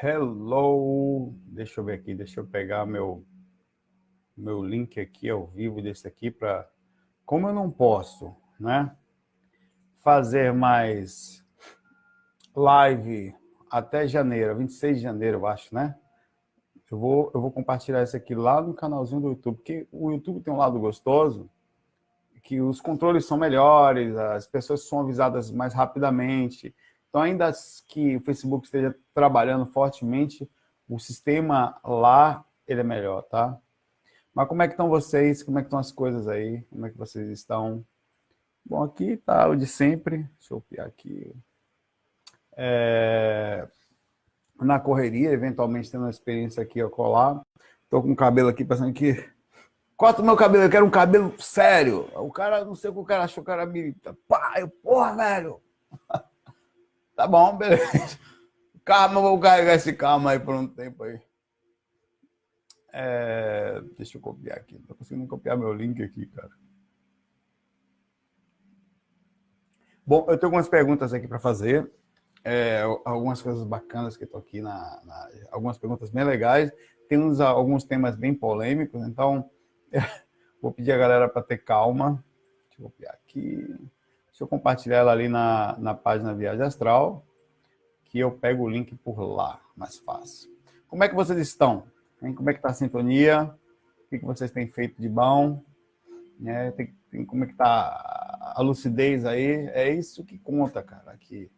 Hello, deixa eu ver aqui, deixa eu pegar meu link aqui ao vivo desse aqui para, como eu não posso, né, fazer mais live até janeiro, 26 de janeiro, eu acho, né? Eu vou compartilhar isso aqui lá no canalzinho do YouTube, porque o YouTube tem um lado gostoso, que os controles são melhores, as pessoas são avisadas mais rapidamente. Então, ainda que o Facebook esteja trabalhando fortemente, o sistema lá, ele é melhor, tá? Mas como é que estão vocês? Como é que estão as coisas aí? Como é que vocês estão? Bom, aqui tá o de sempre. Deixa eu copiar aqui. Na correria, eventualmente tendo uma experiência aqui a colar. Tô com o cabelo aqui, pensando que... Corta o meu cabelo, eu quero um cabelo sério. O cara, não sei o que o cara achou, o cara me... Pá, porra, velho! Tá bom, beleza. Calma, vou carregar esse calma aí por um tempo aí. Deixa eu copiar aqui. Não tô conseguindo copiar meu link aqui, cara. Bom, eu tenho algumas perguntas aqui para fazer. Algumas coisas bacanas que estão aqui, algumas perguntas bem legais. Tem alguns temas bem polêmicos, então vou pedir a galera para ter calma. Deixa eu copiar aqui. Deixa eu compartilhar ela ali na página Viagem Astral, que eu pego o link por lá, mais fácil. Como é que vocês estão? Como é que está a sintonia? O que vocês têm feito de bom? Como é que está a lucidez aí? É isso que conta, cara, aqui.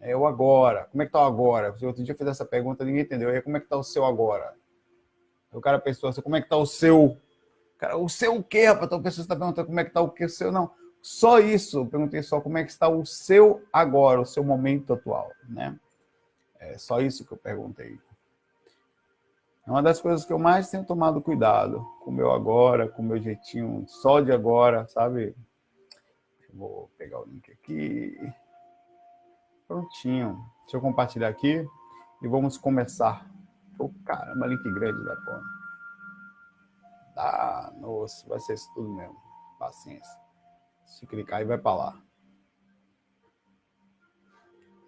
É o agora. Como é que está o agora? Outro dia eu fiz essa pergunta, ninguém entendeu. E como é que está o seu agora? O cara pensou assim, como é que está o seu... Cara, o seu o quê, rapaz? Então a pessoa está perguntando como é que está o quê? O seu não. Só isso. Eu perguntei só como é que está o seu agora, o seu momento atual, né? É só isso que eu perguntei. É uma das coisas que eu mais tenho tomado cuidado. Com o meu agora, com o meu jeitinho só de agora, sabe? Eu vou pegar o link aqui. Prontinho. Deixa eu compartilhar aqui e vamos começar. Oh, caramba, link grande da porra. Nossa, vai ser isso tudo mesmo. Paciência. Se clicar, aí vai para lá.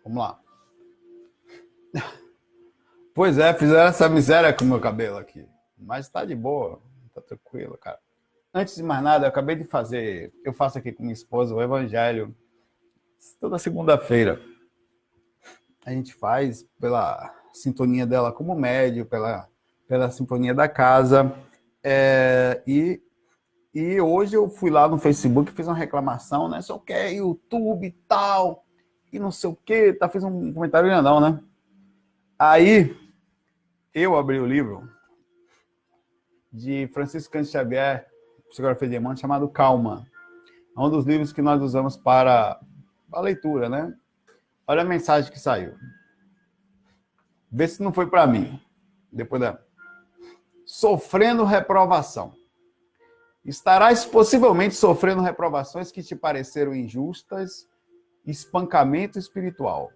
Vamos lá. Pois é, fizeram essa miséria com o meu cabelo aqui. Mas tá de boa, tá tranquilo, cara. Antes de mais nada, eu acabei de fazer... Eu faço aqui com minha esposa o Evangelho toda segunda-feira. A gente faz pela sintonia dela como médio, pela sintonia da casa. E hoje eu fui lá no Facebook e fiz uma reclamação, né? Só quer YouTube e tal, e não sei o quê. Tá, fiz um comentário grandão, né? Aí eu abri o livro de Francisco Cândido Xavier, Psicografia de Emmanuel, chamado Calma. É um dos livros que nós usamos para a leitura, né? Olha a mensagem que saiu. Vê se não foi para mim. Depois da... Sofrendo reprovação. Estarás possivelmente sofrendo reprovações que te pareceram injustas, espancamento espiritual.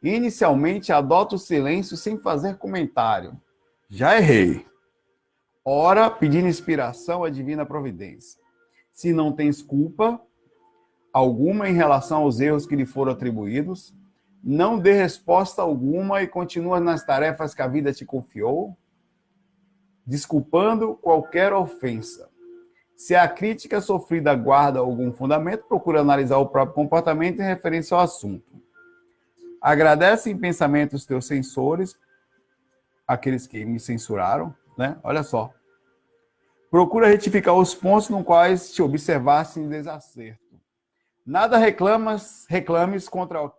Inicialmente, adota o silêncio sem fazer comentário. Já errei. Ora, pedindo inspiração à divina providência. Se não tens culpa alguma em relação aos erros que lhe foram atribuídos, não dê resposta alguma e continua nas tarefas que a vida te confiou, desculpando qualquer ofensa. Se a crítica sofrida guarda algum fundamento, procura analisar o próprio comportamento em referência ao assunto. Agradece em pensamento os teus censores, aqueles que me censuraram, né? Olha só. Procura retificar os pontos nos quais te observaste em desacerto. Nada reclames contra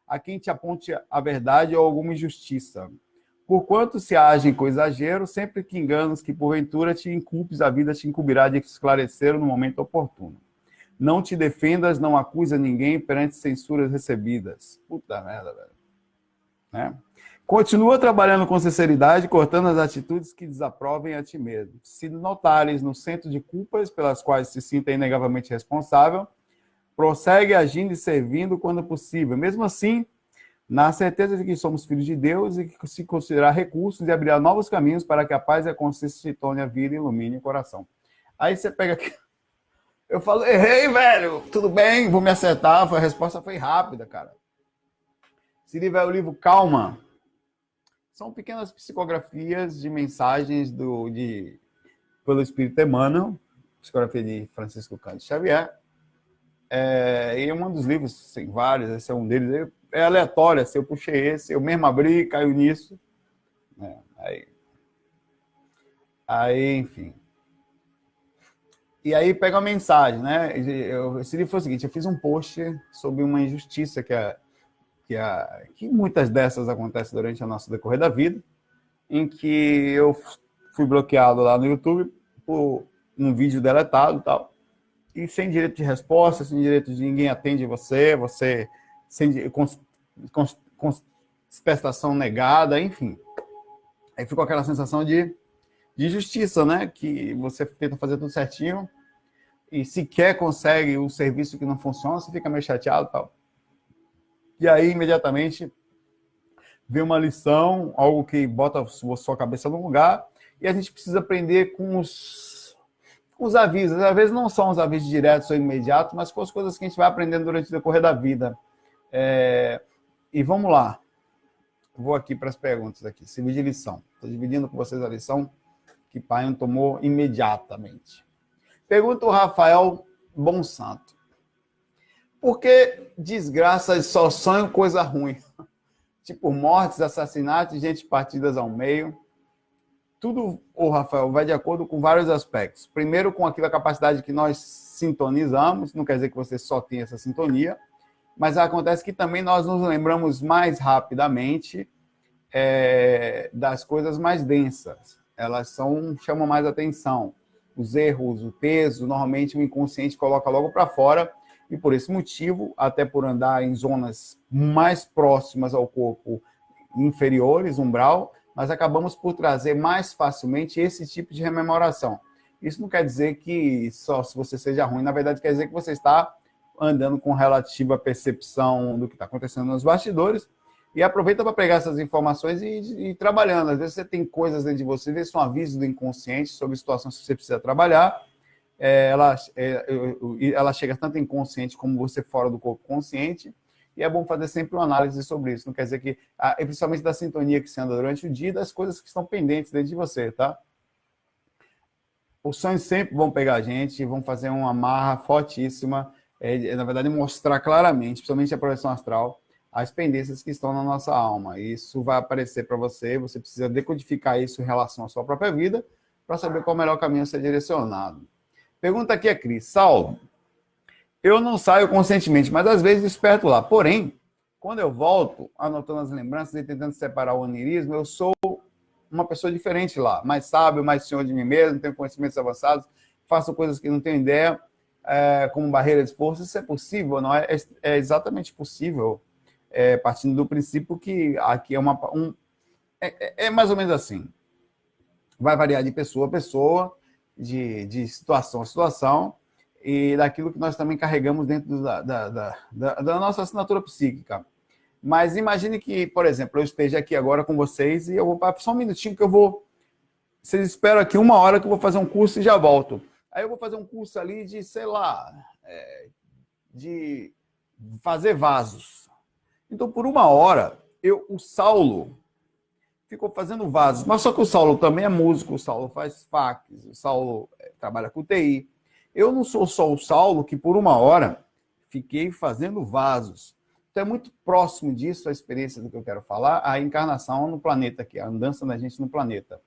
a quem te aponte a verdade ou alguma injustiça. Porquanto se agem com exagero, sempre que enganos que porventura te inculpes, a vida te incumbirá de esclarecer no momento oportuno. Não te defendas, não acusa ninguém perante censuras recebidas. Puta merda, velho. Né? Continua trabalhando com sinceridade, cortando as atitudes que desaprovem a ti mesmo. Se notares no centro de culpas pelas quais se sinta inegavelmente responsável, prossegue agindo e servindo quando possível. Mesmo assim, na certeza de que somos filhos de Deus e que se considerar recursos e abrirá novos caminhos para que a paz e a consciência se torne a vida e ilumine o coração. Aí você pega aqui. Eu falo, errei, velho. Tudo bem, vou me acertar. A resposta foi rápida, cara. Se livro é o livro Calma. São pequenas psicografias de mensagens pelo Espírito Emmanuel, psicografia de Francisco Cândido Xavier. E um dos livros, tem vários, esse é um deles, é aleatório, assim, eu puxei esse, eu mesmo abri e caiu nisso. Aí, enfim. E aí pega a mensagem, né? Esse livro foi o seguinte, eu fiz um post sobre uma injustiça que muitas dessas acontecem durante o nosso decorrer da vida, em que eu fui bloqueado lá no YouTube por um vídeo deletado e tal, e sem direito de resposta, sem direito de ninguém atende você sem contestação negada, enfim. Aí ficou aquela sensação de injustiça, né? Que você tenta fazer tudo certinho e sequer consegue o serviço que não funciona, você fica meio chateado e tal. E aí, imediatamente, vem uma lição, algo que bota a sua cabeça no lugar, e a gente precisa aprender com os avisos. Às vezes não são os avisos diretos ou imediatos, mas com as coisas que a gente vai aprendendo durante o decorrer da vida. E vamos lá. Vou aqui para as perguntas aqui. Serviço de lição. Estou dividindo com vocês a lição que Pai tomou imediatamente. Pergunta o Rafael Bonsanto. Por que desgraças só sonham coisa ruim? Tipo mortes, assassinatos, gente partidas ao meio. Tudo, Rafael, vai de acordo com vários aspectos. Primeiro, com aquela capacidade que nós sintonizamos, não quer dizer que você só tem essa sintonia, mas acontece que também nós nos lembramos mais rapidamente das coisas mais densas. Elas chamam mais atenção. Os erros, o peso, normalmente o inconsciente coloca logo para fora, e por esse motivo, até por andar em zonas mais próximas ao corpo inferiores, umbral, nós acabamos por trazer mais facilmente esse tipo de rememoração. Isso não quer dizer que só se você seja ruim, na verdade quer dizer que você está andando com relativa percepção do que está acontecendo nos bastidores, e aproveita para pegar essas informações e ir trabalhando. Às vezes você tem coisas dentro de você, às vezes são avisos do inconsciente sobre situações que você precisa trabalhar. Ela chega tanto inconsciente como você fora do corpo consciente, e é bom fazer sempre uma análise sobre isso. Não quer dizer que, principalmente da sintonia que você anda durante o dia, das coisas que estão pendentes dentro de você, tá? Os sonhos sempre vão pegar a gente, vão fazer uma amarra fortíssima, na verdade mostrar claramente, principalmente a projeção astral, as pendências que estão na nossa alma. Isso vai aparecer para você, você precisa decodificar isso em relação à sua própria vida, para saber qual é o melhor caminho a ser direcionado. Pergunta aqui a Cris. Saulo, eu não saio conscientemente, mas às vezes desperto lá. Porém, quando eu volto, anotando as lembranças e tentando separar o onirismo, eu sou uma pessoa diferente lá, mais sábio, mais senhor de mim mesmo, tenho conhecimentos avançados, faço coisas que não tenho ideia, como barreira de esforço. Isso é possível? Não é? É exatamente possível, partindo do princípio que aqui é mais ou menos assim. Vai variar de pessoa a pessoa, de situação a situação, e daquilo que nós também carregamos dentro da nossa assinatura psíquica. Mas imagine que, por exemplo, eu esteja aqui agora com vocês e eu vou só um minutinho que eu vou... Vocês esperam aqui 1 hora que eu vou fazer um curso e já volto. Aí eu vou fazer um curso ali de, sei lá, de fazer vasos. Então, por 1 hora, o Saulo ficou fazendo vasos. Mas só que o Saulo também é músico, o Saulo faz fax, o Saulo trabalha com TI. Eu não sou só o Saulo que, por 1 hora, fiquei fazendo vasos. Então, é muito próximo disso a experiência do que eu quero falar, a encarnação no planeta aqui, a andança da gente no planeta.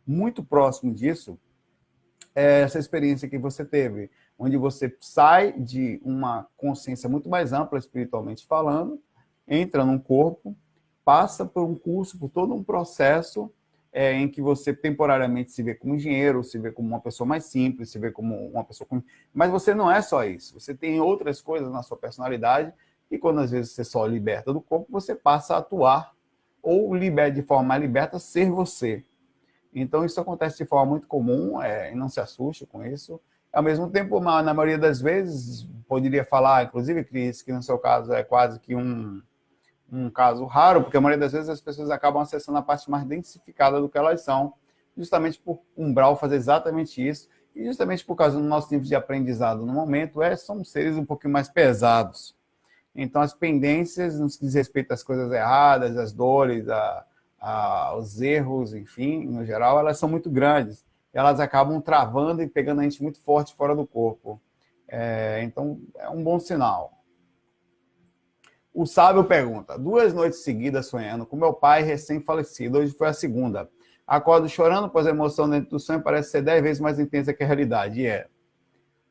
Muito próximo disso é essa experiência que você teve, onde você sai de uma consciência muito mais ampla, espiritualmente falando, entra num corpo, passa por um curso, por todo um processo em que você temporariamente se vê como engenheiro, se vê como uma pessoa mais simples, se vê como uma pessoa... Mas você não é só isso. Você tem outras coisas na sua personalidade e quando às vezes você só liberta do corpo, você passa a atuar ou de forma mais liberta ser você. Então isso acontece de forma muito comum, e não se assuste com isso. Ao mesmo tempo, na maioria das vezes, poderia falar, inclusive, Cris, que no seu caso é quase que um caso raro, porque a maioria das vezes as pessoas acabam acessando a parte mais densificada do que elas são, justamente por umbral fazer exatamente isso, e justamente por causa do nosso nível de aprendizado no momento, são seres um pouquinho mais pesados. Então, as pendências, no que diz respeito às coisas erradas, às dores, os erros, enfim, no geral, elas são muito grandes. Elas acabam travando e pegando a gente muito forte fora do corpo. Então, é um bom sinal. O sábio pergunta: 2 noites seguidas sonhando com meu pai recém-falecido. Hoje foi a segunda. Acordo chorando, pois a emoção dentro do sonho parece ser 10 vezes mais intensa que a realidade. E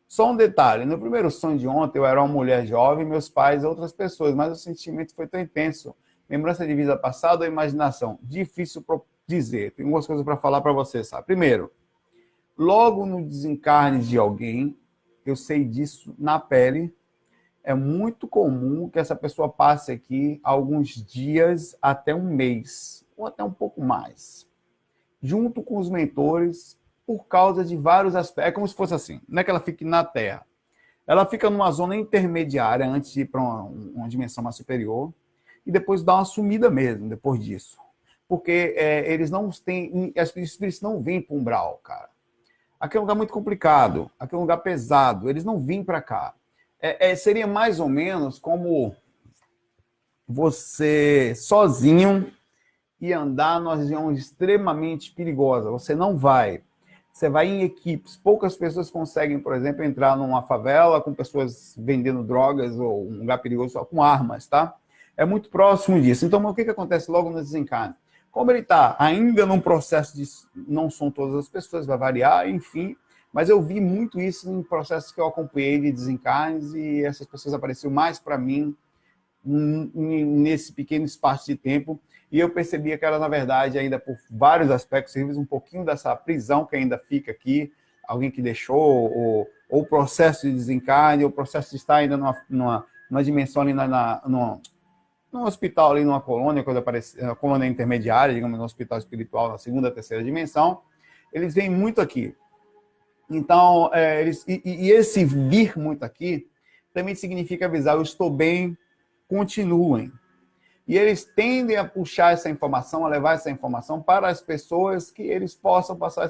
só um detalhe: no primeiro sonho de ontem, eu era uma mulher jovem, meus pais e outras pessoas, mas o sentimento foi tão intenso. Lembrança de vida passada ou imaginação? Difícil dizer. Tem algumas coisas para falar para você, sabe? Primeiro, logo no desencarne de alguém, eu sei disso na pele, é muito comum que essa pessoa passe aqui alguns dias até um mês, ou até um pouco mais, junto com os mentores, por causa de vários aspectos. É como se fosse assim, não é que ela fique na Terra. Ela fica numa zona intermediária antes de ir para uma dimensão mais superior, e depois dá uma sumida mesmo, depois disso. Porque eles não têm, os espíritos não vêm para o umbral, cara. Aqui é um lugar muito complicado, aqui é um lugar pesado, eles não vêm para cá. Seria mais ou menos como você sozinho e andar numa região extremamente perigosa. Você não vai. Você vai em equipes. Poucas pessoas conseguem, por exemplo, entrar numa favela com pessoas vendendo drogas ou um lugar perigoso só com armas, tá? É muito próximo disso. Então, o que acontece logo no desencarne? Como ele está ainda num processo de... Não são todas as pessoas, vai variar, enfim. Mas eu vi muito isso em processos que eu acompanhei de desencarnes e essas pessoas apareceram mais para mim nesse pequeno espaço de tempo. E eu percebia que ela, na verdade, ainda por vários aspectos, serviço um pouquinho dessa prisão que ainda fica aqui, alguém que deixou, ou o processo de desencarne, ou o processo de estar ainda numa dimensão ali num hospital ali, numa colônia, quando aparece, a colônia intermediária, digamos, no hospital espiritual, na segunda, terceira dimensão, eles vêm muito aqui. Então, esse vir muito aqui também significa avisar, eu estou bem, continuem. E eles tendem a puxar essa informação, a levar essa informação para as pessoas que eles possam passar,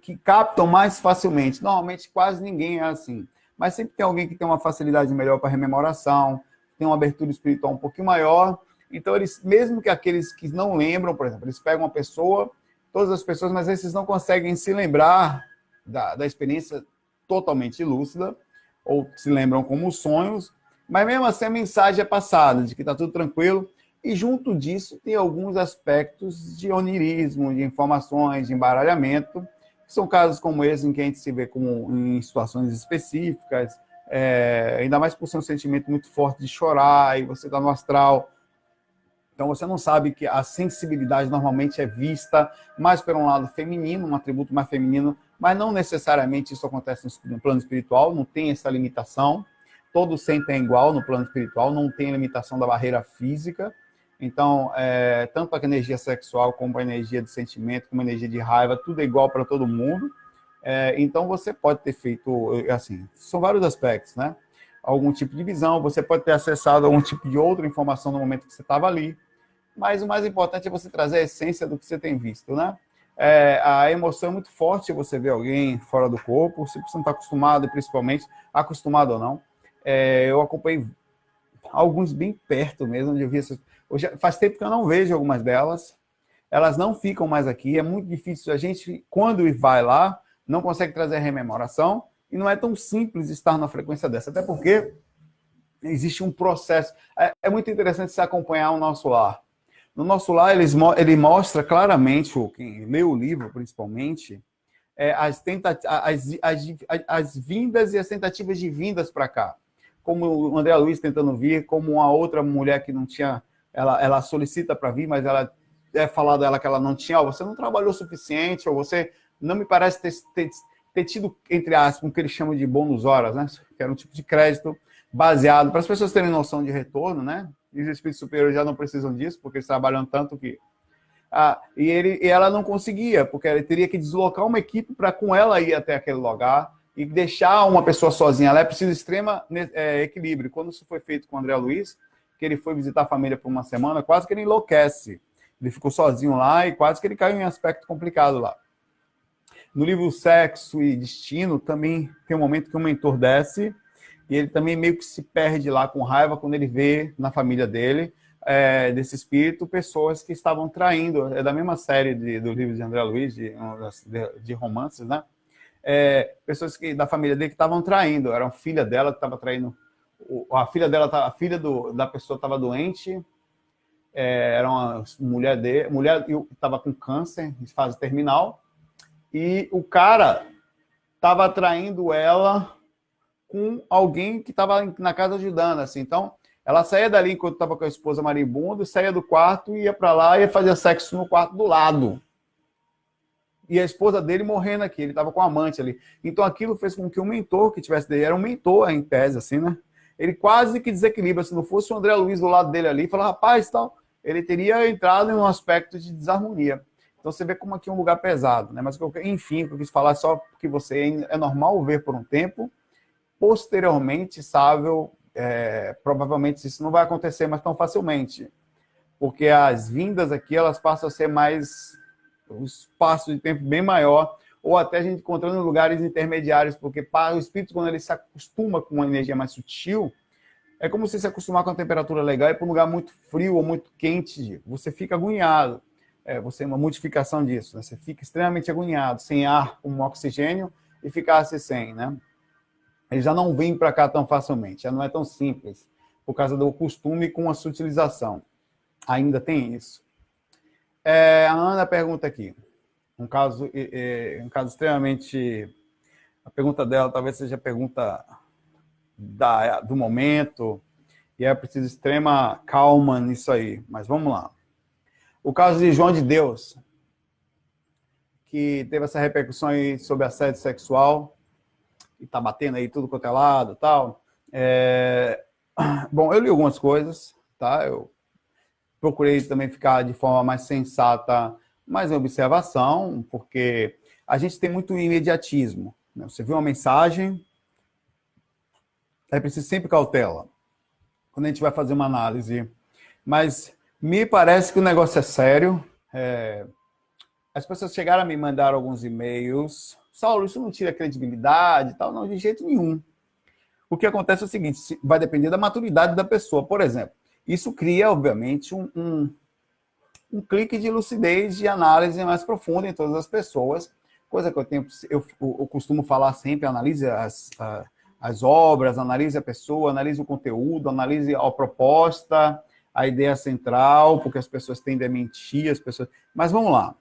que captam mais facilmente. Normalmente, quase ninguém é assim. Mas sempre tem alguém que tem uma facilidade melhor para rememoração, tem uma abertura espiritual um pouquinho maior. Então, eles, mesmo que aqueles que não lembram, por exemplo, eles pegam uma pessoa, todas as pessoas, mas esses não conseguem se lembrar da experiência totalmente lúcida, ou se lembram como sonhos, mas mesmo assim a mensagem é passada, de que está tudo tranquilo. E junto disso tem alguns aspectos de onirismo, de informações, de embaralhamento, que são casos como esse em que a gente se vê como em situações específicas, ainda mais por ser um sentimento muito forte de chorar, e você está no astral. Então você não sabe que a sensibilidade normalmente é vista mais por um lado feminino, um atributo mais feminino, mas não necessariamente isso acontece no plano espiritual, não tem essa limitação. Todos sentem igual no plano espiritual, não tem limitação da barreira física. Então, tanto a energia sexual, como a energia de sentimento, como a energia de raiva, tudo é igual para todo mundo. Então, você pode ter feito, assim, são vários aspectos, né? Algum tipo de visão, você pode ter acessado algum tipo de outra informação no momento que você estava ali. Mas o mais importante é você trazer a essência do que você tem visto, né? A emoção é muito forte, você vê alguém fora do corpo, se você não está acostumado, principalmente, acostumado ou não. Eu acompanhei alguns bem perto mesmo, onde eu vi essas... Hoje, faz tempo que eu não vejo algumas delas, elas não ficam mais aqui, é muito difícil, a gente, quando vai lá, não consegue trazer a rememoração, e não é tão simples estar na frequência dessa, até porque existe um processo, é muito interessante se acompanhar o nosso lar. No nosso lar, ele mostra claramente, quem lê o livro principalmente, as vindas e as tentativas de vindas para cá. Como o André Luiz tentando vir, como uma outra mulher que não tinha, ela solicita para vir, mas ela falado a ela que ela não tinha, você não trabalhou o suficiente, ou você não me parece ter tido, entre aspas, o que eles chamam de bônus horas, né? Que era um tipo de crédito baseado, para as pessoas terem noção de retorno, né? E os espíritos superiores já não precisam disso, porque eles trabalham tanto que... e ela não conseguia, porque ela teria que deslocar uma equipe para com ela ir até aquele lugar e deixar uma pessoa sozinha. Ela precisa de extremo equilíbrio. Quando isso foi feito com o André Luiz, que ele foi visitar a família por uma semana, quase que ele enlouquece. Ele ficou sozinho lá e quase que ele caiu em um aspecto complicado lá. No livro Sexo e Destino, também tem um momento que o mentor desce e ele também meio que se perde lá com raiva quando ele vê na família dele, desse espírito pessoas que estavam traindo. É da mesma série do livro de André Luiz, de romances, né? Pessoas da família dele que estavam traindo. Era uma filha dela que estava traindo. A filha da pessoa estava doente. Era uma mulher estava com câncer em fase terminal. E o cara estava traindo ela com alguém que estava na casa ajudando, assim. Então, ela saía dali enquanto estava com a esposa marimbunda, saía do quarto, ia para lá e ia fazer sexo no quarto do lado. E a esposa dele morrendo aqui, ele estava com a amante ali. Então, aquilo fez com que o mentor que tivesse dele, era um mentor em tese, assim, né? Ele quase que desequilibra. Se não fosse o André Luiz do lado dele ali, falou, rapaz, tal, ele teria entrado em um aspecto de desarmonia. Então, você vê como aqui é um lugar pesado, né? Mas, enfim, o que eu quis falar só porque você é normal ver por um tempo. Posteriormente, sábio, provavelmente isso não vai acontecer mais tão facilmente, porque as vindas aqui, elas passam a ser mais, um espaço de tempo bem maior, ou até a gente encontrando lugares intermediários, porque para o espírito, quando ele se acostuma com uma energia mais sutil, é como se acostumar com a temperatura legal e para um lugar muito frio ou muito quente, você fica agoniado. Você é uma modificação disso, né? Você fica extremamente agoniado, sem ar, com oxigênio, e ficasse sem, né? Ele já não vem para cá tão facilmente, já não é tão simples, por causa do costume com a sutilização. Ainda tem isso. A Ana pergunta aqui, um caso extremamente... A pergunta dela talvez seja a pergunta do momento, e é preciso extrema calma nisso aí, mas vamos lá. O caso de João de Deus, que teve essa repercussão aí sobre assédio sexual, e tá batendo aí tudo quanto é lado e tal. Bom, eu li algumas coisas, tá? Eu procurei também ficar de forma mais sensata, mais em observação, porque a gente tem muito imediatismo, né? Você viu uma mensagem, é preciso sempre cautela quando a gente vai fazer uma análise. Mas me parece que o negócio é sério. As pessoas chegaram a me mandar alguns e-mails. Saulo, isso não tira credibilidade e tal? Não, de jeito nenhum. O que acontece é o seguinte, vai depender da maturidade da pessoa. Por exemplo, isso cria, obviamente, um clique de lucidez, de análise mais profunda em todas as pessoas, coisa que eu costumo falar sempre, analise as obras, analise a pessoa, analise o conteúdo, analise a proposta, a ideia central, porque as pessoas tendem a mentir, Mas vamos lá.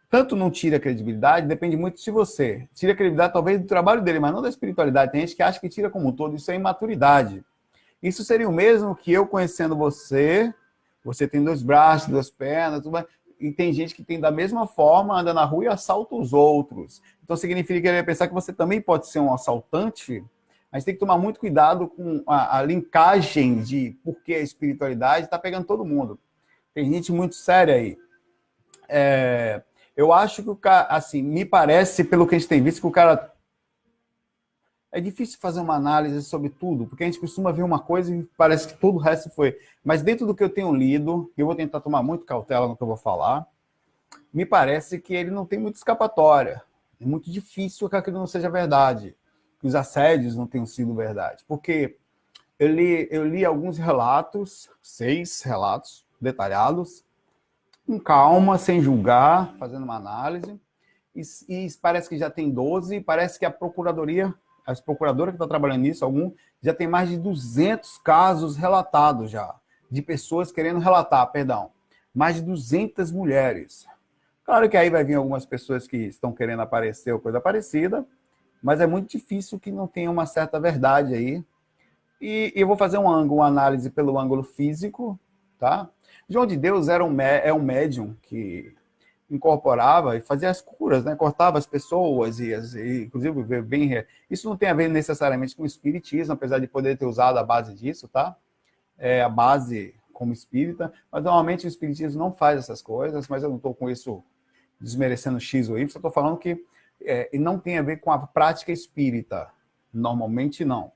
Tanto não tira a credibilidade, depende muito de você. Tira a credibilidade talvez do trabalho dele, mas não da espiritualidade. Tem gente que acha que tira como um todo, isso é imaturidade. Isso seria o mesmo que eu conhecendo você tem 2 braços, 2 pernas, tudo mais, e tem gente que tem da mesma forma, anda na rua e assalta os outros. Então significa que ele vai pensar que você também pode ser um assaltante. A gente tem que tomar muito cuidado com a linkagem de por que a espiritualidade está pegando todo mundo. Tem gente muito séria aí. Eu acho que o cara, assim, me parece, pelo que a gente tem visto, que o cara... É difícil fazer uma análise sobre tudo, porque a gente costuma ver uma coisa e parece que todo o resto foi. Mas dentro do que eu tenho lido, eu vou tentar tomar muito cautela no que eu vou falar, me parece que ele não tem muita escapatória. É muito difícil que aquilo não seja verdade, que os assédios não tenham sido verdade. Porque eu li alguns relatos, 6 relatos detalhados, com calma, sem julgar, fazendo uma análise, e parece que já tem 12, parece que a procuradoria, as procuradoras que estão trabalhando nisso, já tem mais de 200 casos relatados já, de pessoas querendo relatar, mais de 200 mulheres. Claro que aí vai vir algumas pessoas que estão querendo aparecer ou coisa parecida, mas é muito difícil que não tenha uma certa verdade aí. E eu vou fazer uma análise pelo ângulo físico, tá? João de Deus é um médium que incorporava e fazia as curas, né? Cortava as pessoas e inclusive bem... Isso não tem a ver necessariamente com o espiritismo, apesar de poder ter usado a base disso, tá? A base como espírita, mas normalmente o espiritismo não faz essas coisas, mas eu não estou com isso desmerecendo X ou Y, eu estou falando que não tem a ver com a prática espírita. Normalmente não.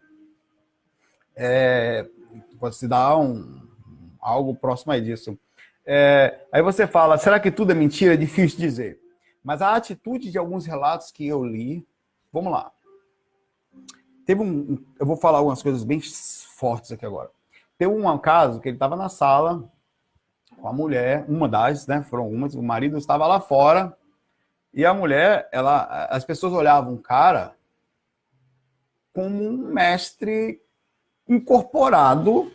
Pode se dar algo próximo a disso. Aí você fala, será que tudo é mentira? É difícil dizer. Mas a atitude de alguns relatos que eu li, vamos lá. Eu vou falar algumas coisas bem fortes aqui agora. Tem um caso que ele estava na sala com a mulher, uma das, né? Foram umas, o marido estava lá fora, e a mulher, as pessoas olhavam o cara como um mestre incorporado,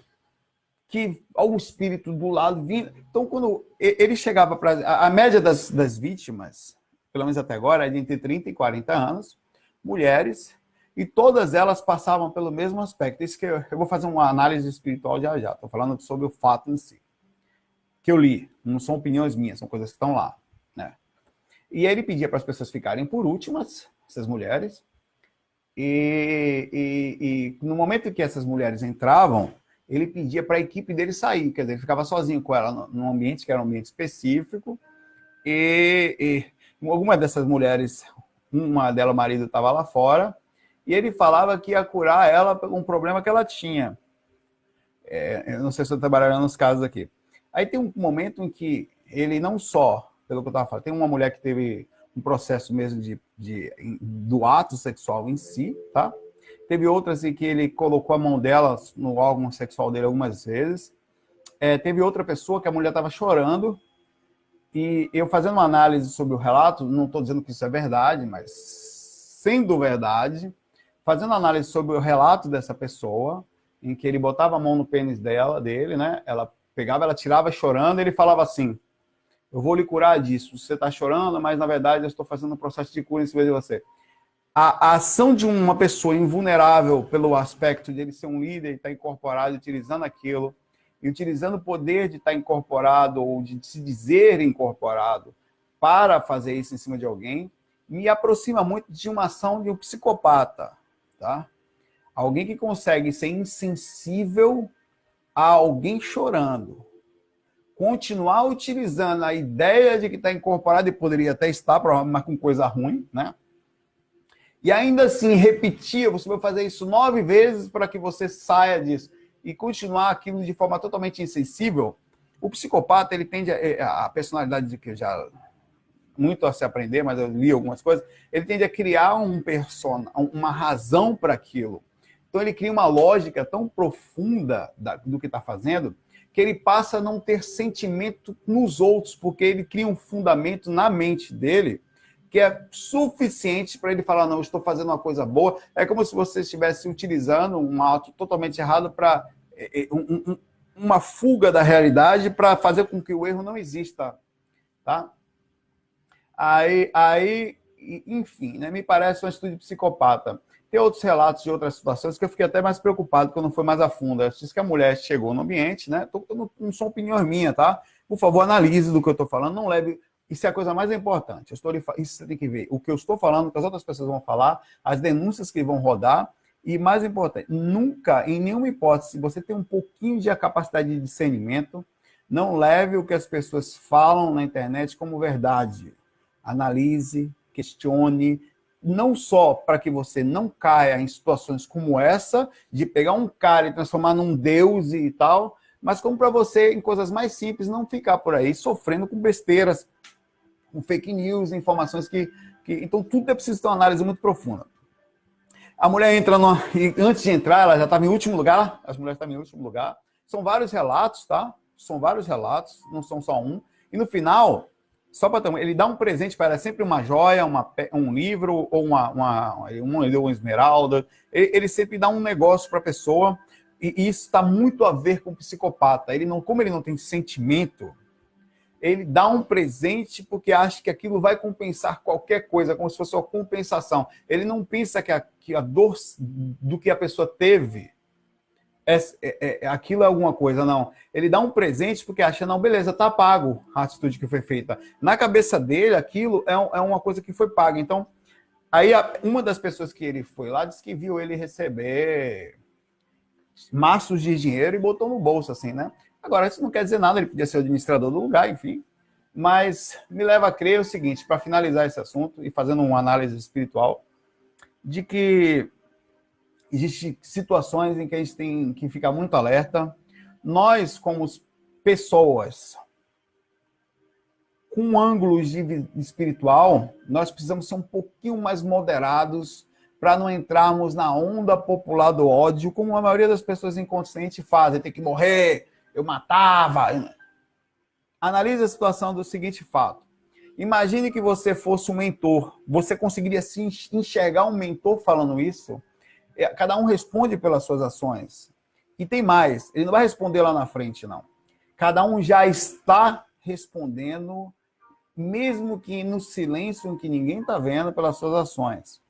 que o espírito do lado vindo. Então, quando ele chegava para. A média das vítimas, pelo menos até agora, é de entre 30 e 40 anos, mulheres, e todas elas passavam pelo mesmo aspecto. Isso que eu vou fazer uma análise espiritual já já. Estou falando sobre o fato em si. Que eu li. Não são opiniões minhas, são coisas que estão lá. Né? E aí ele pedia para as pessoas ficarem por últimas, essas mulheres, e no momento em que essas mulheres entravam, ele pedia para a equipe dele sair, quer dizer, ele ficava sozinho com ela num ambiente que era um ambiente específico, e alguma dessas mulheres, uma dela, o marido, estava lá fora, e ele falava que ia curar ela por um problema que ela tinha. Eu não sei se eu estou trabalhando nos casos aqui. Aí tem um momento em que ele não só, pelo que eu estava falando, tem uma mulher que teve um processo mesmo do ato sexual em si, tá? Teve outras em que ele colocou a mão dela no órgão sexual dele algumas vezes. Teve outra pessoa que a mulher estava chorando, e eu fazendo uma análise sobre o relato, não estou dizendo que isso é verdade, mas sendo verdade, fazendo análise sobre o relato dessa pessoa, em que ele botava a mão no pênis dele, né? Ela pegava, ela tirava chorando, e ele falava assim: eu vou lhe curar disso. Você está chorando, mas na verdade eu estou fazendo um processo de cura em cima de você. A ação de uma pessoa invulnerável pelo aspecto de ele ser um líder e estar incorporado, utilizando aquilo, e utilizando o poder de estar incorporado ou de se dizer incorporado para fazer isso em cima de alguém, me aproxima muito de uma ação de um psicopata, tá? Alguém que consegue ser insensível a alguém chorando, continuar utilizando a ideia de que está incorporado, e poderia até estar, mas com coisa ruim, né? E ainda assim repetir, você vai fazer isso 9 vezes para que você saia disso, e continuar aquilo de forma totalmente insensível. O psicopata, ele tende a personalidade de que eu já muito a se aprender, mas eu li algumas coisas, ele tende a criar uma razão para aquilo. Então ele cria uma lógica tão profunda do que está fazendo, que ele passa a não ter sentimento nos outros, porque ele cria um fundamento na mente dele que é suficiente para ele falar: não, eu estou fazendo uma coisa boa. É como se você estivesse utilizando um ato totalmente errado para uma fuga da realidade, para fazer com que o erro não exista. Tá? Aí, enfim, né, me parece uma atitude psicopata. Tem outros relatos de outras situações que eu fiquei até mais preocupado quando foi mais a fundo. Eu disse que a mulher chegou no ambiente, né? Não são opiniões minhas, tá? Por favor, analise do que eu estou falando, não leve. Isso é a coisa mais importante. Isso você tem que ver. O que eu estou falando, o que as outras pessoas vão falar, as denúncias que vão rodar, e mais importante, nunca, em nenhuma hipótese, se você tem um pouquinho de capacidade de discernimento, não leve o que as pessoas falam na internet como verdade. Analise, questione, não só para que você não caia em situações como essa, de pegar um cara e transformar num deus e tal, mas como para você, em coisas mais simples, não ficar por aí sofrendo com besteiras, com fake news, informações que... Então, tudo é preciso ter uma análise muito profunda. A mulher entra e antes de entrar, ela já estava em último lugar, as mulheres estavam em último lugar. São vários relatos, tá? São vários relatos, não são só um. E no final, só para ele dá um presente para ela, sempre uma joia, um livro, ou uma esmeralda. Ele sempre dá um negócio para a pessoa, e isso está muito a ver com o psicopata. Como ele não tem sentimento, ele dá um presente porque acha que aquilo vai compensar qualquer coisa, como se fosse uma compensação. Ele não pensa que a dor do que a pessoa teve, aquilo é alguma coisa, não. Ele dá um presente porque acha: não, beleza, tá pago a atitude que foi feita. Na cabeça dele, aquilo é uma coisa que foi paga. Então, aí uma das pessoas que ele foi lá disse que viu ele receber maços de dinheiro e botou no bolso, assim, né? Agora, isso não quer dizer nada, ele podia ser o administrador do lugar, enfim. Mas me leva a crer o seguinte, para finalizar esse assunto e fazendo uma análise espiritual, de que existem situações em que a gente tem que ficar muito alerta. Nós, como pessoas com ângulos de espiritual, nós precisamos ser um pouquinho mais moderados para não entrarmos na onda popular do ódio, como a maioria das pessoas inconscientes fazem. Tem que morrer, eu matava. Analise a situação do seguinte fato. Imagine que você fosse um mentor. Você conseguiria se enxergar um mentor falando isso? Cada um responde pelas suas ações. E tem mais, ele não vai responder lá na frente, não. Cada um já está respondendo, mesmo que no silêncio, em que ninguém está vendo, pelas suas ações.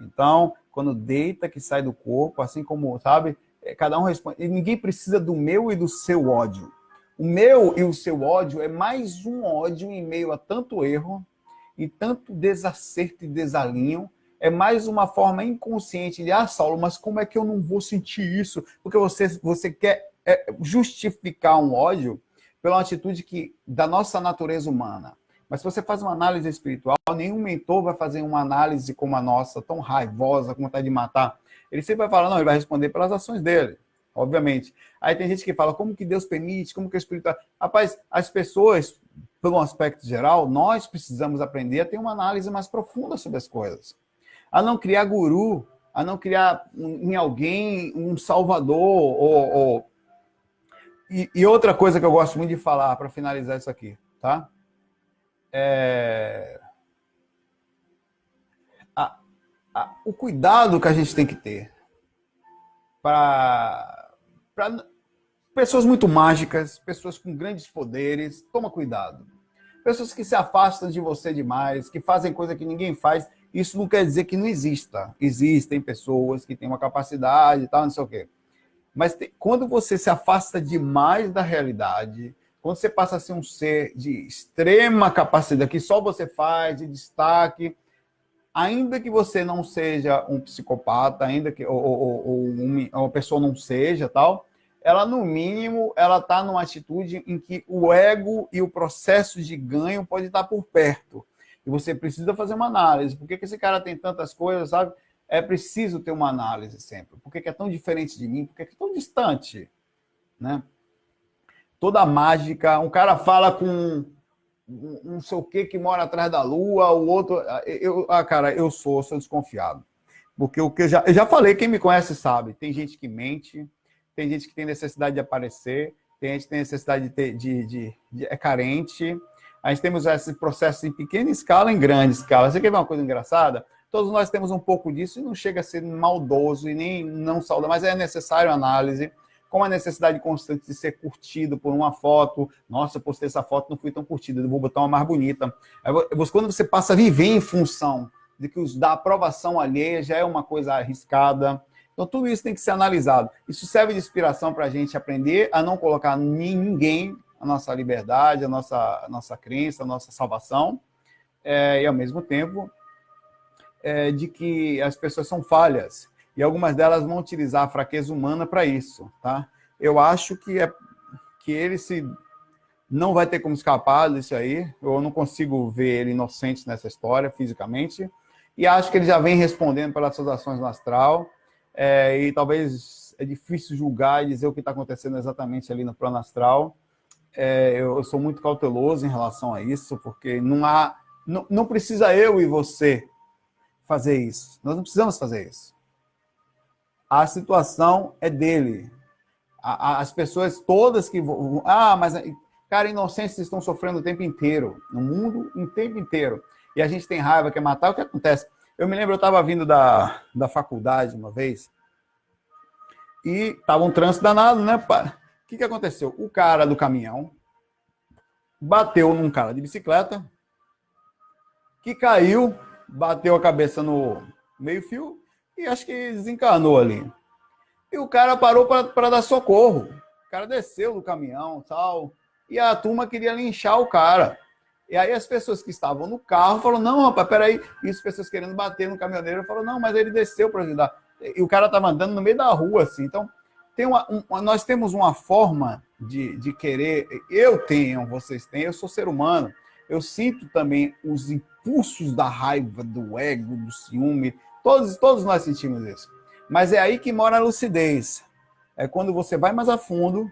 Então, quando deita, que sai do corpo, assim como, sabe, cada um responde. E ninguém precisa do meu e do seu ódio. O meu e o seu ódio é mais um ódio em meio a tanto erro e tanto desacerto e desalinho. É mais uma forma inconsciente de, Saulo, mas como é que eu não vou sentir isso? Porque você quer justificar um ódio pela atitude da nossa natureza humana. Mas se você faz uma análise espiritual, nenhum mentor vai fazer uma análise como a nossa, tão raivosa, com vontade de matar. Ele sempre vai falar, não, ele vai responder pelas ações dele, obviamente. Aí tem gente que fala, como que Deus permite, como que o espiritual... Rapaz, as pessoas, pelo aspecto geral, nós precisamos aprender a ter uma análise mais profunda sobre as coisas. A não criar guru, a não criar em alguém um salvador. E outra coisa que eu gosto muito de falar, para finalizar isso aqui, tá? O cuidado que a gente tem que ter para pessoas muito mágicas, pessoas com grandes poderes, toma cuidado. Pessoas que se afastam de você demais, que fazem coisa que ninguém faz, isso não quer dizer que não exista. Existem pessoas que têm uma capacidade e tal, não sei o quê. Mas quando você se afasta demais da realidade, quando você passa a ser um ser de extrema capacidade, que só você faz, de destaque, ainda que você não seja um psicopata, ainda que uma pessoa não seja, tal, ela, no mínimo, ela está numa atitude em que o ego e o processo de ganho pode estar por perto. E você precisa fazer uma análise. Por que esse cara tem tantas coisas, sabe? É preciso ter uma análise sempre. Por que é tão diferente de mim? Por que é tão distante? Né? Toda mágica, um cara fala com não sei o que mora atrás da lua, o outro... cara, eu sou desconfiado. Porque o que eu já falei, quem me conhece sabe, tem gente que mente, tem gente que tem necessidade de aparecer, tem gente que tem necessidade é carente. A gente temos esse processo em pequena escala e em grande escala. Você quer ver uma coisa engraçada? Todos nós temos um pouco disso e não chega a ser maldoso e nem não saudável, mas é necessário análise, com a necessidade constante de ser curtido por uma foto. Nossa, eu postei essa foto, não fui tão curtida, eu vou botar uma mais bonita. Quando você passa a viver em função de que da aprovação alheia já é uma coisa arriscada. Então, tudo isso tem que ser analisado. Isso serve de inspiração para a gente aprender a não colocar ninguém a nossa liberdade, a nossa crença, a nossa salvação, e, ao mesmo tempo, de que as pessoas são falhas. E algumas delas vão utilizar a fraqueza humana para isso, tá? Eu acho que ele não vai ter como escapar disso aí. Eu não consigo ver ele inocente nessa história, fisicamente. E acho que ele já vem respondendo pelas suas ações no astral. E talvez é difícil julgar e dizer o que está acontecendo exatamente ali no plano astral. Eu sou muito cauteloso em relação a isso, porque não precisa eu e você fazer isso. Nós não precisamos fazer isso. A situação é dele. As pessoas todas que... mas, cara, inocentes estão sofrendo o tempo inteiro. No mundo, o tempo inteiro. E a gente tem raiva, quer matar. O que acontece? Eu me lembro, eu estava vindo da faculdade uma vez e estava um trânsito danado, né? O que aconteceu? O cara do caminhão bateu num cara de bicicleta que caiu, bateu a cabeça no meio-fio e acho que desencarnou ali. E o cara parou para dar socorro. O cara desceu do caminhão, tal, e a turma queria linchar o cara. E aí as pessoas que estavam no carro falaram, não, rapaz, peraí. E as pessoas querendo bater no caminhoneiro falaram, não, mas ele desceu para ajudar. E o cara estava andando no meio da rua, assim. Então, nós temos uma forma de querer... Eu tenho, vocês têm, eu sou ser humano. Eu sinto também os impulsos da raiva, do ego, do ciúme. Todos nós sentimos isso. Mas é aí que mora a lucidez. É quando você vai mais a fundo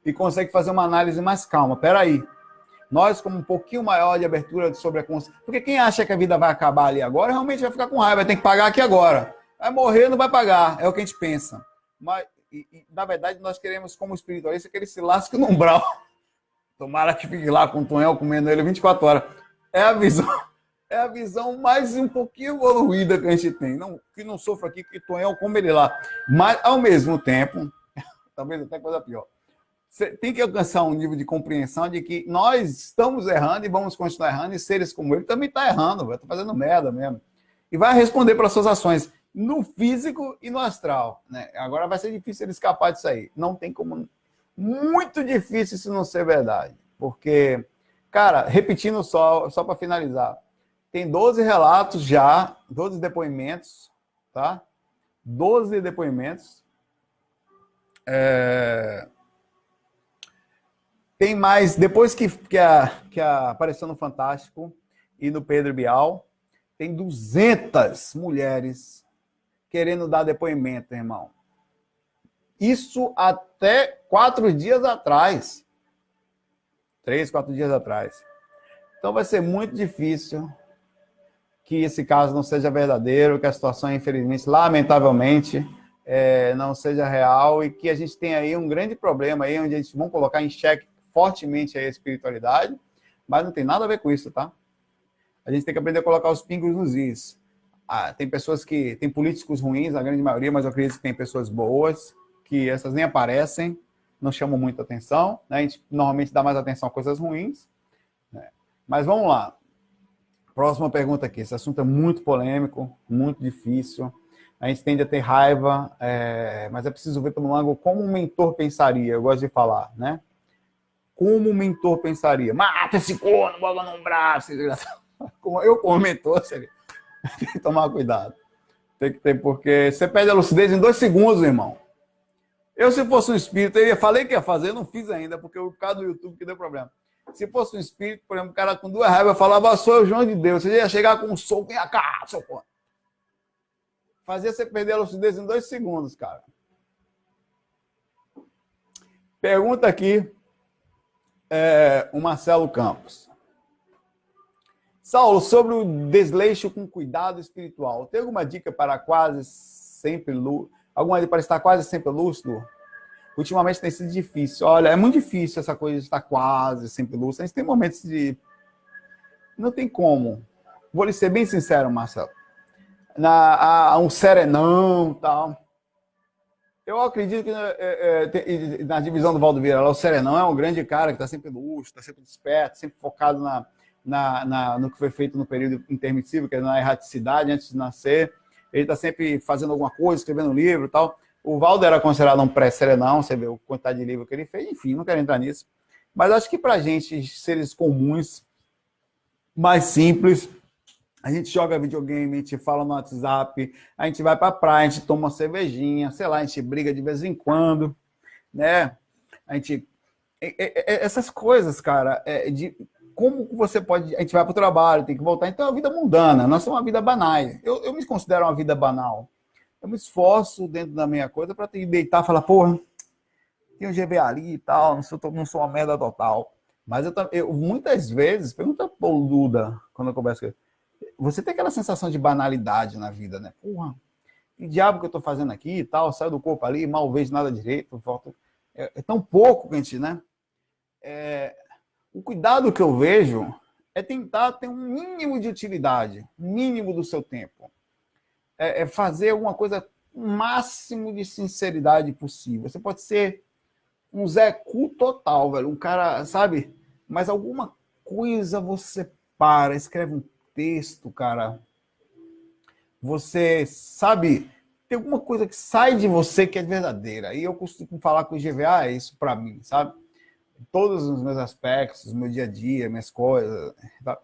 e consegue fazer uma análise mais calma. Peraí. Nós, como um pouquinho maior de abertura sobre a consciência. Porque quem acha que a vida vai acabar ali agora, realmente vai ficar com raiva, vai ter que pagar aqui agora. Vai morrer, não vai pagar. É o que a gente pensa. Mas, na verdade, nós queremos, como espiritualista, que ele se lasque no umbral. Tomara que fique lá com o Tonhão comendo ele 24 horas. É a visão mais um pouquinho evoluída que a gente tem. Não, que não sofra aqui, que Tonhão come ele lá. Mas, ao mesmo tempo, talvez até coisa pior. Você tem que alcançar um nível de compreensão de que nós estamos errando e vamos continuar errando, e seres como ele também estão errando, está fazendo merda mesmo. E vai responder pelas suas ações, no físico e no astral. Né? Agora vai ser difícil ele escapar disso aí. Não tem como. Muito difícil isso não ser verdade. Porque, cara, repetindo só para finalizar, tem 12 relatos já, 12 depoimentos, tá? 12 depoimentos. Tem mais, depois que apareceu no Fantástico e no Pedro Bial, tem 200 mulheres querendo dar depoimento, irmão. Isso até 4 dias atrás. 3, 4 dias atrás. Então vai ser muito difícil que esse caso não seja verdadeiro, que a situação, infelizmente, lamentavelmente, não seja real, e que a gente tem aí um grande problema aí, onde a gente vai colocar em xeque fortemente a espiritualidade, mas não tem nada a ver com isso, tá? A gente tem que aprender a colocar os pingos nos is. Tem pessoas que... Tem políticos ruins, a grande maioria, mas eu acredito que tem pessoas boas, que essas nem aparecem, não chamam muita atenção, né? A gente normalmente dá mais atenção a coisas ruins, né? Mas vamos lá. Próxima pergunta aqui. Esse assunto é muito polêmico, muito difícil. A gente tende a ter raiva, mas é preciso ver pelo ângulo como um mentor pensaria. Eu gosto de falar, né? Como um mentor pensaria? Mata esse corno, bola no braço. Eu, como mentor, seria. Tem que tomar cuidado. Tem que ter, porque você perde a lucidez em 2 segundos, irmão. Eu, se fosse um espírito, eu falei que ia fazer, eu não fiz ainda, porque o cara do YouTube que deu problema. Se fosse um espírito, por exemplo, um cara com 2 raivas, eu falava, sou o João de Deus. Você ia chegar com um soco, vem cá, seu porra. Fazia você perder a lucidez em 2 segundos, cara. Pergunta aqui, o Marcelo Campos. Saulo, sobre o desleixo com cuidado espiritual, tem alguma dica para quase sempre alguma dica para estar quase sempre lúcido? Ultimamente tem sido difícil. Olha, é muito difícil essa coisa de estar quase sempre lúcido. A gente tem momentos de... Não tem como. Vou lhe ser bem sincero, Marcelo. Um serenão e tal. Eu acredito que na divisão do Valdo Vieira, o serenão é um grande cara que está sempre lúcido, está sempre desperto, sempre focado no que foi feito no período intermissivo, que é na erraticidade, antes de nascer. Ele está sempre fazendo alguma coisa, escrevendo um livro e tal. O Valdo era considerado um pré-serenão, você vê a quantidade de livro que ele fez, enfim, não quero entrar nisso. Mas acho que pra gente, seres comuns, mais simples, a gente joga videogame, a gente fala no WhatsApp, a gente vai pra praia, a gente toma uma cervejinha, sei lá, a gente briga de vez em quando, né? A gente... Essas coisas, cara, como você pode... A gente vai pro trabalho, tem que voltar, então é uma vida mundana, nós somos uma vida banal. Eu me considero uma vida banal. Eu me esforço dentro da minha coisa para deitar e falar, porra, tem um GV ali e tal, não sou uma merda total. Mas eu muitas vezes, pergunta pro Duda, quando eu converso com ele, você tem aquela sensação de banalidade na vida, né? Porra, que diabo que eu tô fazendo aqui e tal, saio do corpo ali, mal vejo nada direito, volto. É tão pouco que a gente, né? O cuidado que eu vejo é tentar ter um mínimo de utilidade, um mínimo do seu tempo. Fazer alguma coisa com o máximo de sinceridade possível. Você pode ser um Zé Cu total, velho. Um cara, sabe? Mas alguma coisa você escreve um texto, cara. Você, sabe? Tem alguma coisa que sai de você que é verdadeira. E eu costumo falar com o GVA, é isso pra mim, sabe? Todos os meus aspectos, meu dia a dia, minhas coisas, tá?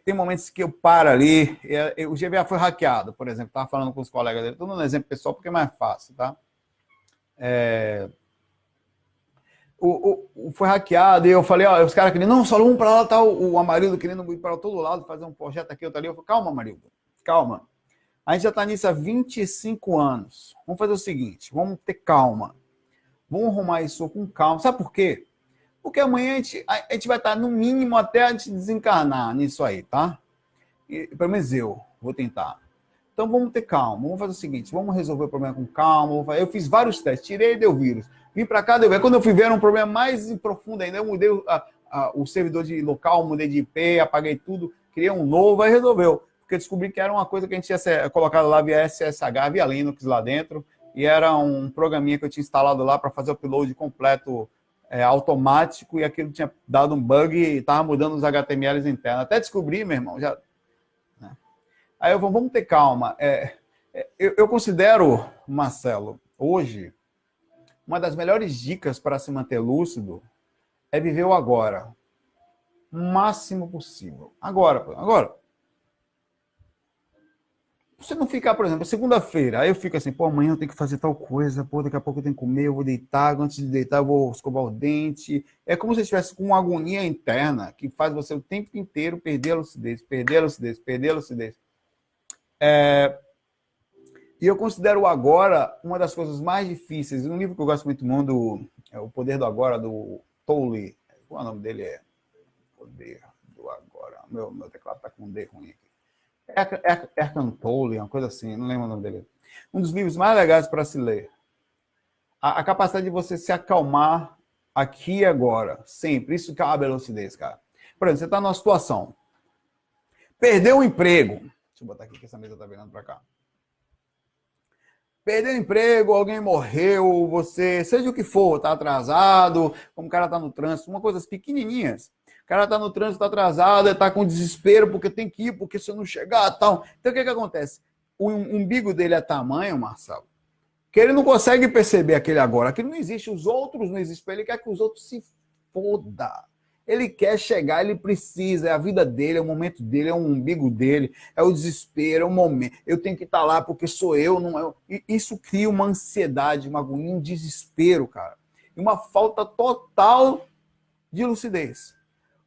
Tem momentos que eu paro ali, o GVA foi hackeado, por exemplo, estava falando com os colegas dele, estou dando um exemplo pessoal porque é mais fácil, tá? Foi hackeado e eu falei, ó, os caras queriam, não, só vamos para lá, tá o Amarildo querendo ir para todo lado, fazer um projeto aqui, outro ali. Eu falei, calma, Amarildo, calma. A gente já está nisso há 25 anos. Vamos fazer o seguinte, vamos ter calma. Vamos arrumar isso com calma. Sabe por quê? Porque amanhã a gente vai estar, no mínimo, até a gente desencarnar nisso aí, tá? E, pelo menos eu vou tentar. Então vamos ter calma, vamos fazer o seguinte, vamos resolver o problema com calma. Eu fiz vários testes, tirei e deu vírus. Vim para cá, deu vírus. Quando eu fui ver, era um problema mais profundo ainda. Eu mudei o servidor de local, mudei de IP, apaguei tudo, criei um novo, aí resolveu. Porque eu descobri que era uma coisa que a gente tinha colocado lá via SSH, via Linux lá dentro, e era um programinha que eu tinha instalado lá para fazer o upload completo automático, e aquilo tinha dado um bug e estava mudando os HTMLs internos. Até descobri, meu irmão, já... Aí vamos ter calma. Eu considero, Marcelo, hoje, uma das melhores dicas para se manter lúcido é viver o agora. O máximo possível. Agora. Você não ficar, por exemplo, segunda-feira, aí eu fico assim, pô, amanhã eu tenho que fazer tal coisa, pô, daqui a pouco eu tenho que comer, eu vou deitar, antes de deitar eu vou escovar o dente. É como se estivesse com uma agonia interna que faz você o tempo inteiro perder a lucidez, perder a lucidez, perder a lucidez. E eu considero o agora uma das coisas mais difíceis. Um livro que eu gosto muito do é O Poder do Agora, do Tolle. Qual é o nome dele? Poder do Agora. Meu teclado está com um D ruim aqui. Eckhart Tolle, uma coisa assim, não lembro o nome dele. Um dos livros mais legais para se ler. A capacidade de você se acalmar aqui e agora, sempre. Isso que é a lucidez, cara. Por exemplo, você está numa situação. Perdeu o emprego. Deixa eu botar aqui que essa mesa está virando para cá. Perdeu o emprego, alguém morreu, você, seja o que for, está atrasado, como o cara está no trânsito, uma coisas pequenininhas. O cara está no trânsito, está atrasado, está com desespero porque tem que ir, porque se eu não chegar, tal. Então, o que acontece? O umbigo dele é tamanho, Marcelo, que ele não consegue perceber aquele agora. Aquilo não existe, os outros não existem. Ele quer que os outros se fodam. Ele quer chegar, ele precisa, é a vida dele, é o momento dele, é o umbigo dele, é o desespero, é o momento. Eu tenho que estar lá porque sou eu, não é eu. E isso cria uma ansiedade, uma agonia, um desespero, cara. E uma falta total de lucidez.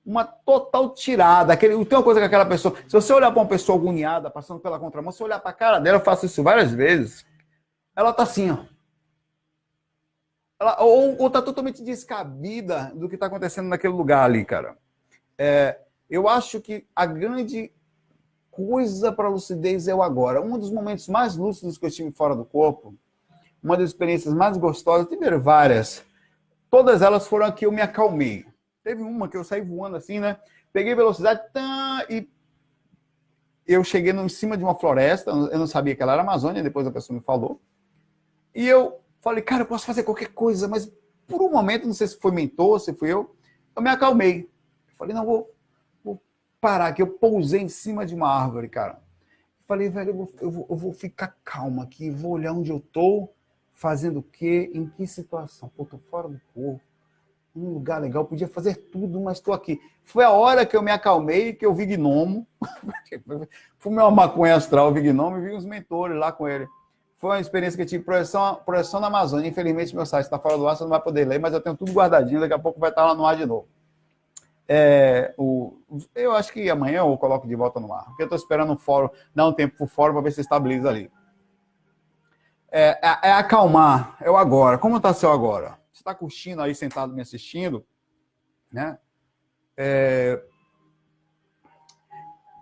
Uma total tirada. Tem uma coisa que aquela pessoa... Se você olhar para uma pessoa agoniada, passando pela contramão, se você olhar para a cara dela, eu faço isso várias vezes, ela tá assim, ó. Ou tá totalmente descabida do que está acontecendo naquele lugar ali, cara. Eu acho que a grande coisa para a lucidez é o agora. Um dos momentos mais lúcidos que eu tive fora do corpo, uma das experiências mais gostosas, tiveram várias, todas elas foram aqui eu me acalmei. Teve uma que eu saí voando assim, né? Peguei velocidade e eu cheguei em cima de uma floresta, eu não sabia que ela era Amazônia, depois a pessoa me falou. E eu falei, cara, eu posso fazer qualquer coisa, mas por um momento, não sei se foi mentor, se fui eu me acalmei. Eu falei, não, vou parar aqui. Eu pousei em cima de uma árvore, cara. Falei, velho, eu vou ficar calmo aqui, vou olhar onde eu tô, fazendo o quê, em que situação. Pô, tô fora do corpo, num lugar legal, podia fazer tudo, mas estou aqui. Foi a hora que eu me acalmei, que eu vi gnomo. Fumei uma maconha astral, vi gnomo e vi uns mentores lá com ele. Foi uma experiência que eu tive, projeção na Amazônia. Infelizmente, meu site está fora do ar, você não vai poder ler, mas eu tenho tudo guardadinho, daqui a pouco vai estar lá no ar de novo. Eu acho que amanhã eu coloco de volta no ar, porque eu estou esperando o fórum, dar um tempo para o fórum para ver se estabiliza ali. Acalmar, é o agora. Como está seu agora? Você está curtindo aí, sentado me assistindo, né?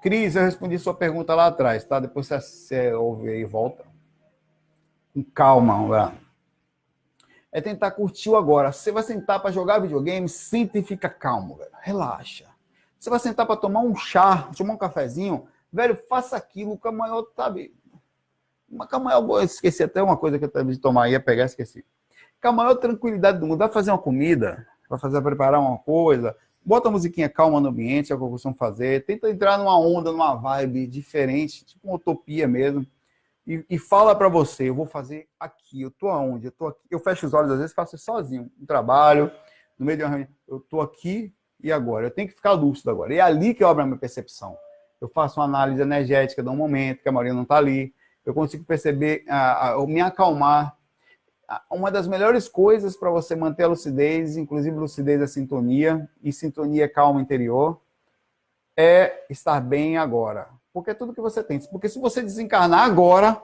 Cris, eu respondi sua pergunta lá atrás, tá? Depois você ouve aí e volta. Com calma, velho. É tentar curtir o agora. Você vai sentar para jogar videogame, senta e fica calmo, velho. Relaxa. Você vai sentar para tomar um chá, tomar um cafezinho, velho, faça aquilo com a maior, sabe? Com a maior, eu esqueci até uma coisa que eu teve de tomar, ia pegar, esqueci. Com a maior tranquilidade do mundo. Vai fazer uma comida, vai preparar uma coisa, bota a musiquinha calma no ambiente, é o que eu costumo fazer. Tenta entrar numa onda, numa vibe diferente, tipo uma utopia mesmo. E fala para você, eu vou fazer aqui, eu tô aonde? Eu tô aqui. Eu fecho os olhos, às vezes faço sozinho, no trabalho, no meio de uma reunião. Eu tô aqui e agora. Eu tenho que ficar lúcido agora. E é ali que eu abro a minha percepção. Eu faço uma análise energética de um momento, que a maioria não está ali. Eu consigo perceber, me acalmar. Uma das melhores coisas para você manter a lucidez, inclusive lucidez é sintonia, e sintonia é calma interior, é estar bem agora. Porque é tudo que você tem. Porque se você desencarnar agora,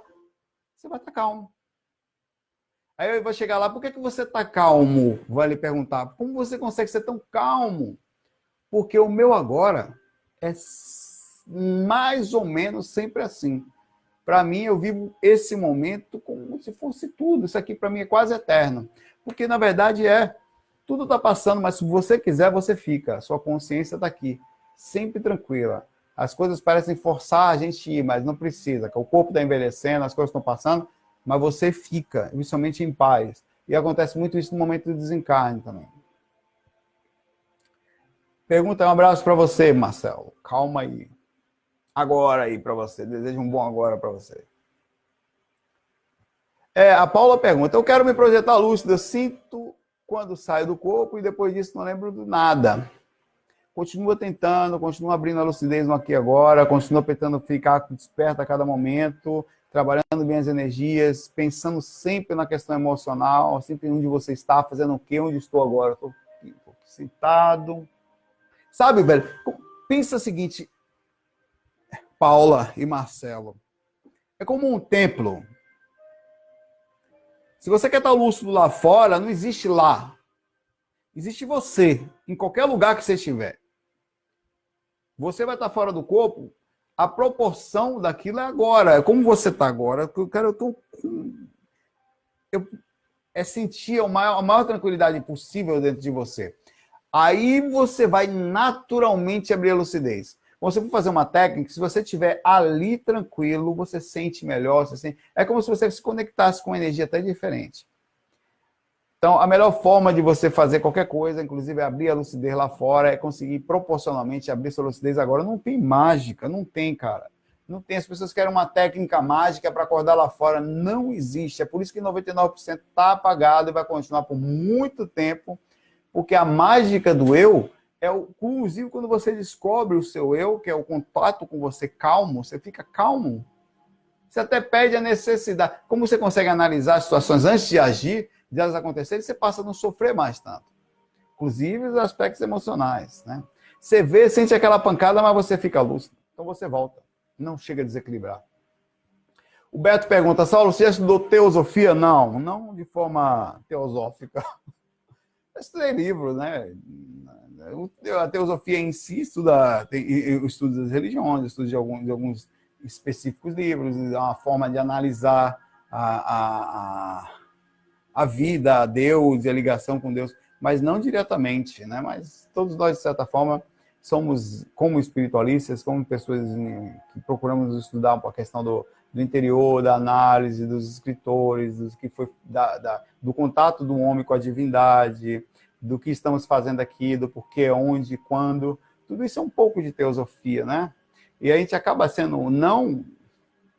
você vai estar calmo. Aí eu vou chegar lá, por que você está calmo? Vai lhe perguntar, como você consegue ser tão calmo? Porque o meu agora é mais ou menos sempre assim. Para mim, eu vivo esse momento como se fosse tudo. Isso aqui, para mim, é quase eterno. Porque, na verdade, tudo está passando, mas se você quiser, você fica. A sua consciência está aqui, sempre tranquila. As coisas parecem forçar a gente ir, mas não precisa. O corpo está envelhecendo, as coisas estão passando, mas você fica, principalmente em paz. E acontece muito isso no momento do desencarne também. Pergunta, um abraço para você, Marcelo. Calma aí. Agora aí para você. Desejo um bom agora para você. A Paula pergunta, eu quero me projetar lúcido, eu sinto quando saio do corpo e depois disso não lembro de nada. Continua tentando, continua abrindo a lucidez no aqui e agora, continua tentando ficar desperto a cada momento, trabalhando bem as energias, pensando sempre na questão emocional, sempre onde você está, fazendo o quê, onde estou agora. Estou aqui sentado. Sabe, velho? Pensa o seguinte, Paula e Marcelo. É como um templo. Se você quer estar lúcido lá fora, não existe lá. Existe você, em qualquer lugar que você estiver. Você vai estar fora do corpo, a proporção daquilo é agora. É como você está agora. É sentir a maior tranquilidade possível dentro de você. Aí você vai naturalmente abrir a lucidez. Quando você for fazer uma técnica, se você estiver ali tranquilo, você sente melhor. É como se você se conectasse com uma energia até diferente. Então, a melhor forma de você fazer qualquer coisa, inclusive abrir a lucidez lá fora, é conseguir proporcionalmente abrir sua lucidez agora. Não tem mágica, não tem, cara. Não tem. As pessoas querem uma técnica mágica para acordar lá fora. Não existe. É por isso que 99% está apagado e vai continuar por muito tempo, porque a mágica do eu inclusive, quando você descobre o seu eu, que é o contato com você calmo, você fica calmo. Você até perde a necessidade. Como você consegue analisar as situações antes de agir, de elas acontecerem, você passa a não sofrer mais tanto. Inclusive os aspectos emocionais, né? Você vê, sente aquela pancada, mas você fica lúcido. Então você volta. Não chega a desequilibrar. O Beto pergunta, Saulo, você já estudou teosofia? Não, não de forma teosófica. Eu estudei livros, né? A teosofia em si eu estudo das religiões, eu estudo de alguns específicos livros, uma forma de analisar a vida, a Deus e a ligação com Deus, mas não diretamente, né? Mas todos nós, de certa forma, somos, como espiritualistas, como pessoas que procuramos estudar a questão do interior, da análise, dos escritores, do contato do homem com a divindade, do que estamos fazendo aqui, do porquê, onde, quando. Tudo isso é um pouco de teosofia, né? E a gente acaba sendo, não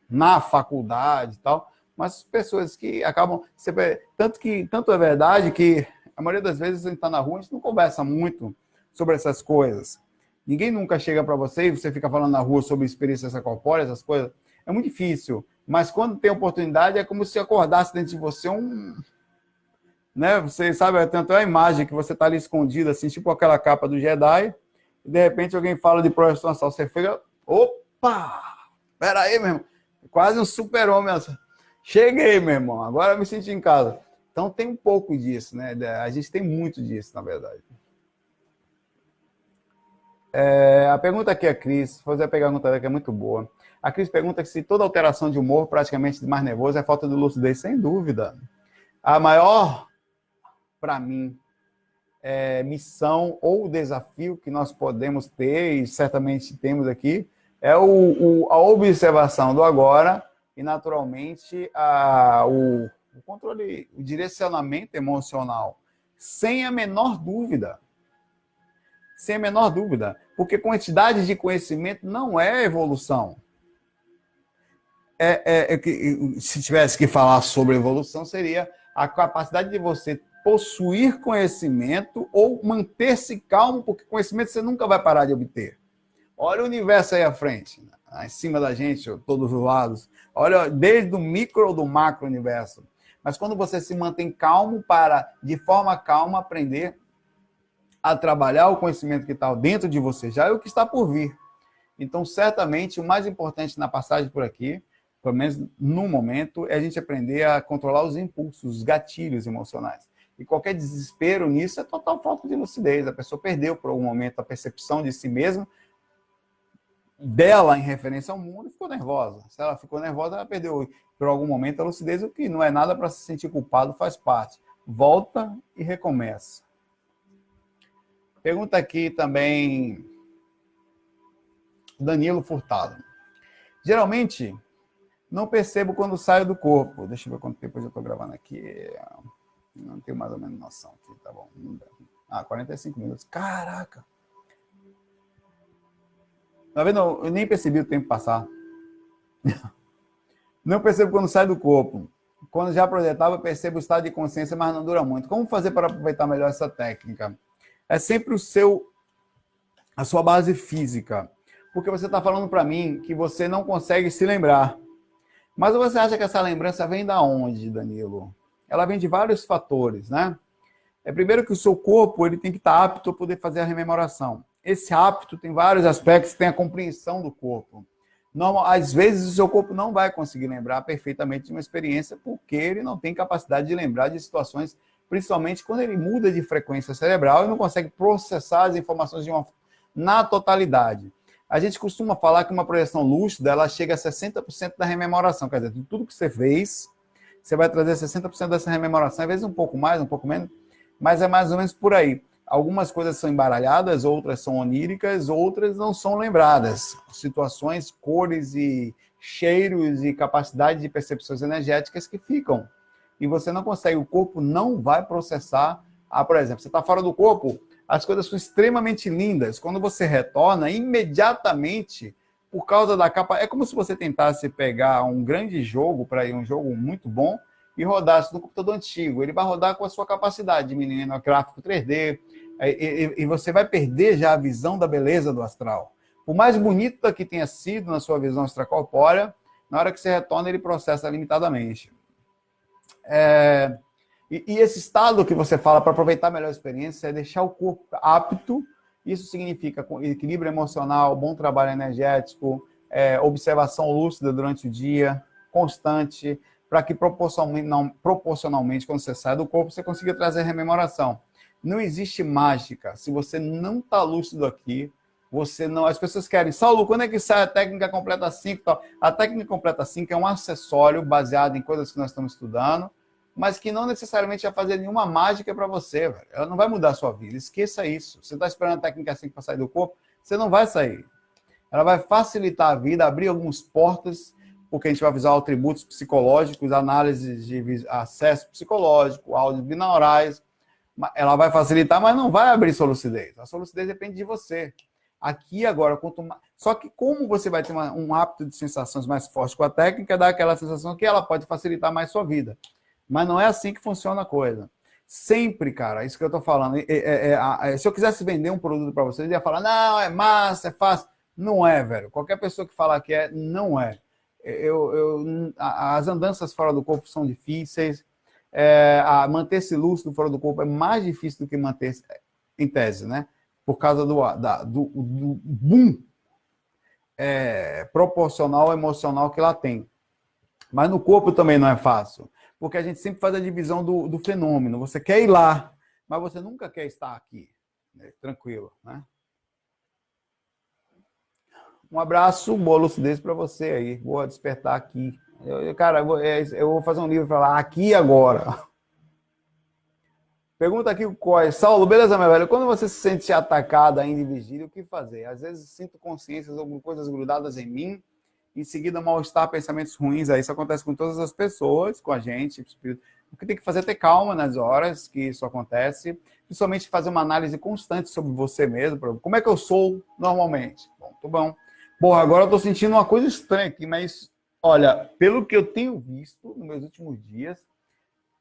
na faculdade e tal, mas pessoas que acabam... Tanto é verdade que a maioria das vezes a gente está na rua, a gente não conversa muito sobre essas coisas. Ninguém nunca chega para você e você fica falando na rua sobre experiências corpóreas, essas coisas. É muito difícil. Mas quando tem oportunidade, é como se acordasse dentro de você né? Você sabe, tanto é a imagem que você está ali escondido, assim, tipo aquela capa do Jedi, e de repente alguém fala de projeção astral, você fica... Opa! Pera aí, meu irmão. Quase um super-homem. Cheguei, meu irmão. Agora eu me senti em casa. Então tem um pouco disso, né? A gente tem muito disso, na verdade. A pergunta aqui é a Cris. Vou fazer a pergunta que é muito boa. A Cris pergunta se toda alteração de humor, praticamente mais nervoso, é falta de lucidez. Sem dúvida. A maior, para mim, missão ou desafio que nós podemos ter, e certamente temos aqui, é a observação do agora e, naturalmente, o controle, o direcionamento emocional. Sem a menor dúvida. Sem a menor dúvida. Porque quantidade de conhecimento não é evolução. Se tivesse que falar sobre evolução, seria a capacidade de você possuir conhecimento ou manter-se calmo, porque conhecimento você nunca vai parar de obter. Olha o universo aí à frente, em cima da gente, todos os lados. Olha, desde o micro ou do macro universo. Mas quando você se mantém calmo para, de forma calma, aprender a trabalhar o conhecimento que está dentro de você já é o que está por vir. Então, certamente, o mais importante na passagem por aqui pelo menos no momento, é a gente aprender a controlar os impulsos, os gatilhos emocionais. E qualquer desespero nisso é total falta de lucidez. A pessoa perdeu por algum momento a percepção de si mesma, dela em referência ao mundo, e ficou nervosa. Se ela ficou nervosa, ela perdeu por algum momento a lucidez, o que não é nada para se sentir culpado, faz parte. Volta e recomeça. Pergunta aqui também Danilo Furtado. Geralmente, não percebo quando saio do corpo. Deixa eu ver quanto tempo eu já estou gravando aqui. Não tenho mais ou menos noção aqui, tá bom. 45 minutos. Caraca! Tá vendo? Eu nem percebi o tempo passar. Não percebo quando saio do corpo. Quando já projetava, percebo o estado de consciência, mas não dura muito. Como fazer para aproveitar melhor essa técnica? É sempre a sua base física. Porque você está falando para mim que você não consegue se lembrar. Mas você acha que essa lembrança vem da onde, Danilo? Ela vem de vários fatores, né? Primeiro que o seu corpo ele tem que estar apto a poder fazer a rememoração. Esse apto tem vários aspectos, tem a compreensão do corpo. Às vezes o seu corpo não vai conseguir lembrar perfeitamente de uma experiência porque ele não tem capacidade de lembrar de situações, principalmente quando ele muda de frequência cerebral e não consegue processar as informações na totalidade. A gente costuma falar que uma projeção lúcida ela chega a 60% da rememoração, quer dizer, de tudo que você fez, você vai trazer 60% dessa rememoração, às vezes um pouco mais, um pouco menos, mas é mais ou menos por aí. Algumas coisas são embaralhadas, outras são oníricas, outras não são lembradas. Situações, cores e cheiros e capacidade de percepções energéticas que ficam. E você não consegue, o corpo não vai processar. Por exemplo, você está fora do corpo, as coisas são extremamente lindas. Quando você retorna, imediatamente, por causa da capa... É como se você tentasse pegar um grande jogo, para ir um jogo muito bom, e rodasse no computador antigo. Ele vai rodar com a sua capacidade, diminuindo o gráfico 3D, e você vai perder já a visão da beleza do astral. Por mais bonita que tenha sido na sua visão extracorpórea, na hora que você retorna, ele processa limitadamente. E esse estado que você fala para aproveitar melhor a experiência é deixar o corpo apto. Isso significa equilíbrio emocional, bom trabalho energético, observação lúcida durante o dia, constante, para que proporcionalmente, quando você sai do corpo, você consiga trazer rememoração. Não existe mágica. Se você não está lúcido aqui, você não... As pessoas querem, Saulo, quando é que sai a técnica completa 5? A técnica completa 5 é um acessório baseado em coisas que nós estamos estudando, mas que não necessariamente vai fazer nenhuma mágica para você, velho. Ela não vai mudar a sua vida. Esqueça isso. Você está esperando a técnica 5 para sair do corpo, você não vai sair. Ela vai facilitar a vida, abrir algumas portas, porque a gente vai usar atributos psicológicos, análises de acesso psicológico, áudios binaurais. Ela vai facilitar, mas não vai abrir sua lucidez. A sua lucidez depende de você. Aqui, agora, quanto mais... Só que como você vai ter um hábito de sensações mais forte com a técnica, dá aquela sensação que ela pode facilitar mais sua vida. Mas não é assim que funciona a coisa. Sempre, cara, isso que eu estou falando. Se eu quisesse vender um produto para vocês, eu ia falar, não, é massa, é fácil. Não é, velho. Qualquer pessoa que falar que é, não é. As andanças fora do corpo são difíceis. Manter-se lúcido fora do corpo é mais difícil do que manter-se em tese, né? Por causa do boom proporcional emocional que ela tem. Mas no corpo também não é fácil, porque a gente sempre faz a divisão do fenômeno. Você quer ir lá, mas você nunca quer estar aqui. Tranquilo, né? Um abraço, boa lucidez para você aí. Vou despertar aqui. Eu vou fazer um livro para lá, aqui e agora. Pergunta aqui o Coy. Saulo, beleza, meu velho? Quando você se sente atacado ainda em vigília, o que fazer? Às vezes sinto consciência sobre coisas grudadas em mim, em seguida mal-estar, pensamentos ruins. Aí isso acontece com todas as pessoas, com a gente. O que tem que fazer é ter calma nas horas que isso acontece, principalmente fazer uma análise constante sobre você mesmo. Como é que eu sou normalmente? Bom, tô bom. Porra, agora eu tô sentindo uma coisa estranha aqui, mas olha, pelo que eu tenho visto nos meus últimos dias,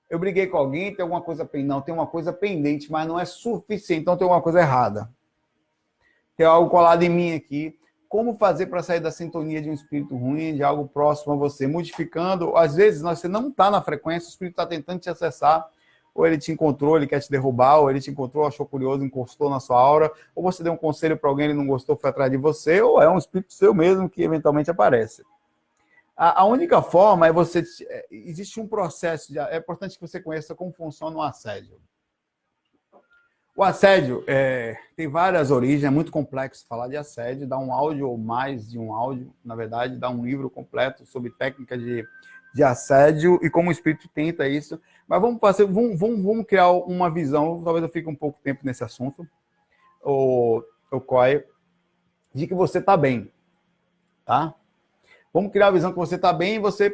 eu briguei com alguém, tem alguma coisa pendente. Não, tem uma coisa pendente, mas não é suficiente, então tem alguma coisa errada. Tem algo colado em mim aqui. Como fazer para sair da sintonia de um espírito ruim, de algo próximo a você? Modificando, às vezes você não está na frequência, o espírito está tentando te acessar, ou ele te encontrou, ele quer te derrubar, ou ele te encontrou, achou curioso, encostou na sua aura, ou você deu um conselho para alguém, ele não gostou, foi atrás de você, ou é um espírito seu mesmo que eventualmente aparece. A única forma é você... Existe um processo, é importante que você conheça como funciona o assédio. O assédio tem várias origens, é muito complexo falar de assédio, dá um áudio ou mais de um áudio, na verdade, dá um livro completo sobre técnica de assédio e como o espírito tenta isso. Mas vamos criar uma visão, talvez eu fique um pouco tempo nesse assunto, o Coy, de que você está bem, tá? Vamos criar a visão que você está bem e você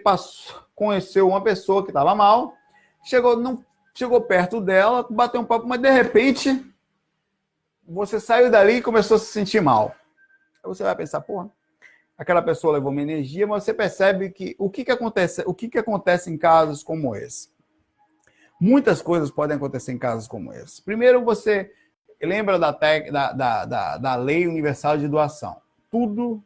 conheceu uma pessoa que estava mal, chegou perto dela, bateu um papo, mas de repente você saiu dali e começou a se sentir mal. Aí você vai pensar, porra, aquela pessoa levou uma energia, mas você percebe que o que acontece em casos como esse? Muitas coisas podem acontecer em casos como esse. Primeiro, você lembra da lei universal de doação. Tudo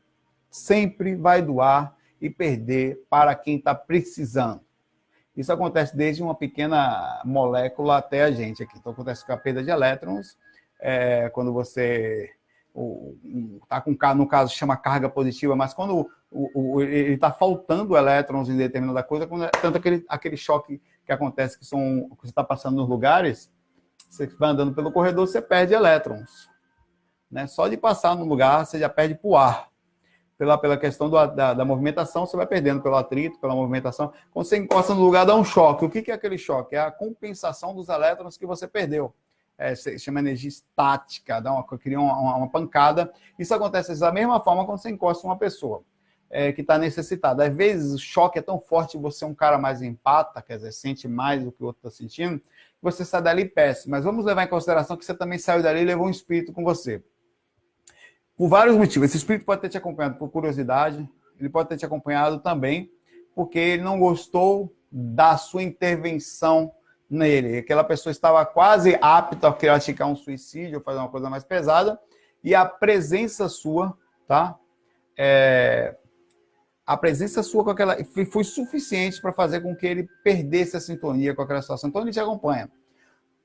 sempre vai doar e perder para quem está precisando. Isso acontece desde uma pequena molécula até a gente aqui. Então, acontece com a perda de elétrons, quando você está com, no caso, chama carga positiva, mas quando ele está faltando elétrons em determinada coisa, tanto aquele choque que acontece, que você está passando nos lugares, você vai andando pelo corredor, você perde elétrons. Né? Só de passar no lugar, você já perde para o ar. Pela questão da movimentação, você vai perdendo pelo atrito, pela movimentação. Quando você encosta no lugar, dá um choque. O que é aquele choque? É a compensação dos elétrons que você perdeu. Se chama energia estática, cria uma pancada. Isso acontece da mesma forma quando você encosta uma pessoa que está necessitada. Às vezes, o choque é tão forte, você é um cara mais empata, quer dizer, sente mais do que o outro está sentindo, que você sai dali péssimo. Mas vamos levar em consideração que você também saiu dali e levou um espírito com você. Por vários motivos. Esse espírito pode ter te acompanhado por curiosidade, ele pode ter te acompanhado também porque ele não gostou da sua intervenção nele. Aquela pessoa estava quase apta a praticar um suicídio ou fazer uma coisa mais pesada, e a presença sua, tá? A presença sua com aquela foi suficiente para fazer com que ele perdesse a sintonia com aquela situação. Então ele te acompanha.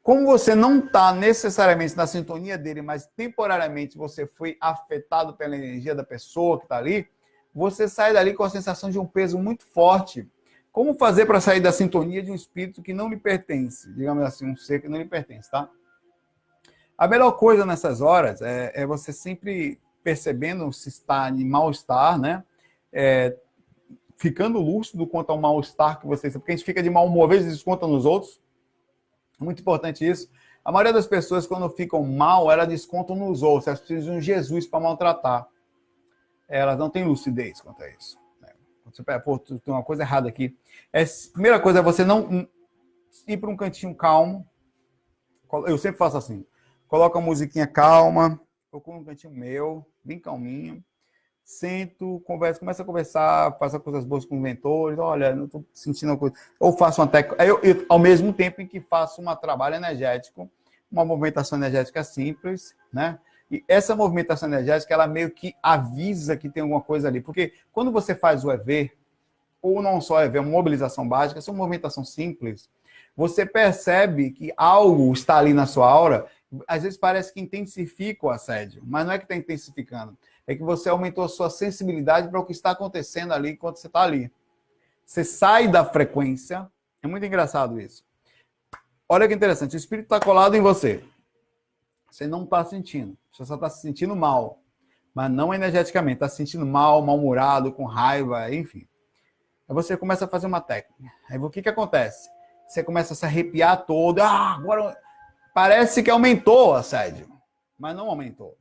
Como você não está necessariamente na sintonia dele, mas temporariamente você foi afetado pela energia da pessoa que está ali, você sai dali com a sensação de um peso muito forte. Como fazer para sair da sintonia de um espírito que não lhe pertence? Digamos assim, um ser que não lhe pertence, tá? A melhor coisa nessas horas é você sempre percebendo se está em mal-estar, né? Ficando lúcido quanto ao mal-estar que você... Porque a gente fica de mau humor, às vezes desconta nos outros. É muito importante isso. A maioria das pessoas, quando ficam mal, elas descontam nos outros. Elas precisam de um Jesus para maltratar. Elas não têm lucidez quanto a isso. Você pô, tem uma coisa errada aqui. Primeira coisa é você não ir para um cantinho calmo. Eu sempre faço assim. Coloco a musiquinha calma. Procuro um cantinho meu, bem calminho. Sento, converso, começo a conversar, faço coisas boas com os mentores, olha, não estou sentindo uma coisa. Ou faço uma técnica, eu, ao mesmo tempo em que faço um trabalho energético, uma movimentação energética simples, né? E essa movimentação energética, ela meio que avisa que tem alguma coisa ali. Porque quando você faz o EV, ou não só EV, uma mobilização básica, essa é uma movimentação simples, você percebe que algo está ali na sua aura, às vezes parece que intensifica o assédio, mas não é que está intensificando. É que você aumentou a sua sensibilidade para o que está acontecendo ali enquanto você está ali. Você sai da frequência. É muito engraçado isso. Olha que interessante. O espírito está colado em você. Você não está sentindo. Você só está se sentindo mal. Mas não energeticamente. Está se sentindo mal, mal-humorado, com raiva, enfim. Aí você começa a fazer uma técnica. Aí o que acontece? Você começa a se arrepiar todo. Agora parece que aumentou o assédio. Mas não aumentou.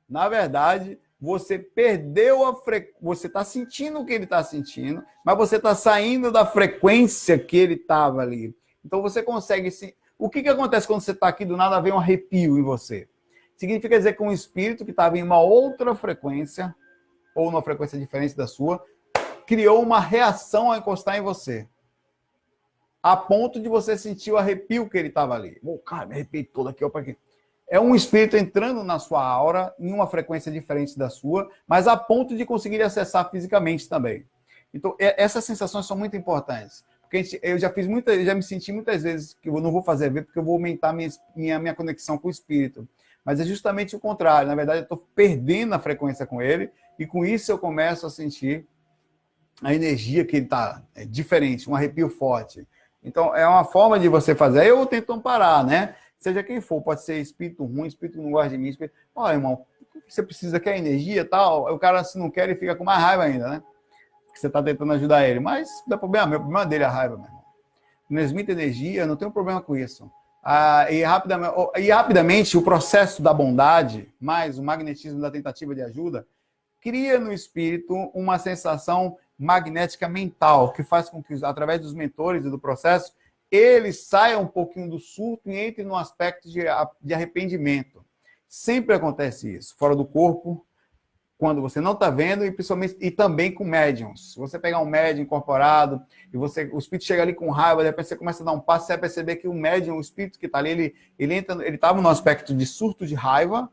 Na verdade, você perdeu a frequência. Você está sentindo o que ele está sentindo, mas você está saindo da frequência que ele estava ali. Então você consegue... O que acontece quando você está aqui, do nada vem um arrepio em você? Significa dizer que um espírito que estava em uma outra frequência, ou numa frequência diferente da sua, criou uma reação ao encostar em você. A ponto de você sentir o arrepio que ele estava ali. Cara, me arrepiei todo aqui, opa, aqui. É um espírito entrando na sua aura, em uma frequência diferente da sua, mas a ponto de conseguir acessar fisicamente também. Então, essas sensações são muito importantes. Porque eu já me senti muitas vezes que eu não vou fazer ver, porque eu vou aumentar minha conexão com o espírito. Mas é justamente o contrário. Na verdade, eu estou perdendo a frequência com ele e com isso eu começo a sentir a energia que ele está diferente, um arrepio forte. Então, é uma forma de você fazer. Aí eu tento amparar, né? Seja quem for, pode ser espírito ruim, espírito que não gosta de mim. Olha, irmão, você precisa, quer energia e tal? O cara, se não quer, ele fica com mais raiva ainda, né? Porque você está tentando ajudar ele. Mas não é problema meu, o problema dele é a raiva, meu irmão. Transmite energia, não tem um problema com isso. E rapidamente, o processo da bondade, mais o magnetismo da tentativa de ajuda, cria no espírito uma sensação magnética mental, que faz com que, através dos mentores e do processo, ele saia um pouquinho do surto e entre no aspecto de arrependimento. Sempre acontece isso, fora do corpo, quando você não está vendo, e principalmente e também com médiums. Se você pegar um médium incorporado, e o espírito chega ali com raiva, de repente você começa a dar um passo, você vai perceber que o médium, o espírito que está ali, ele estava no aspecto de surto de raiva,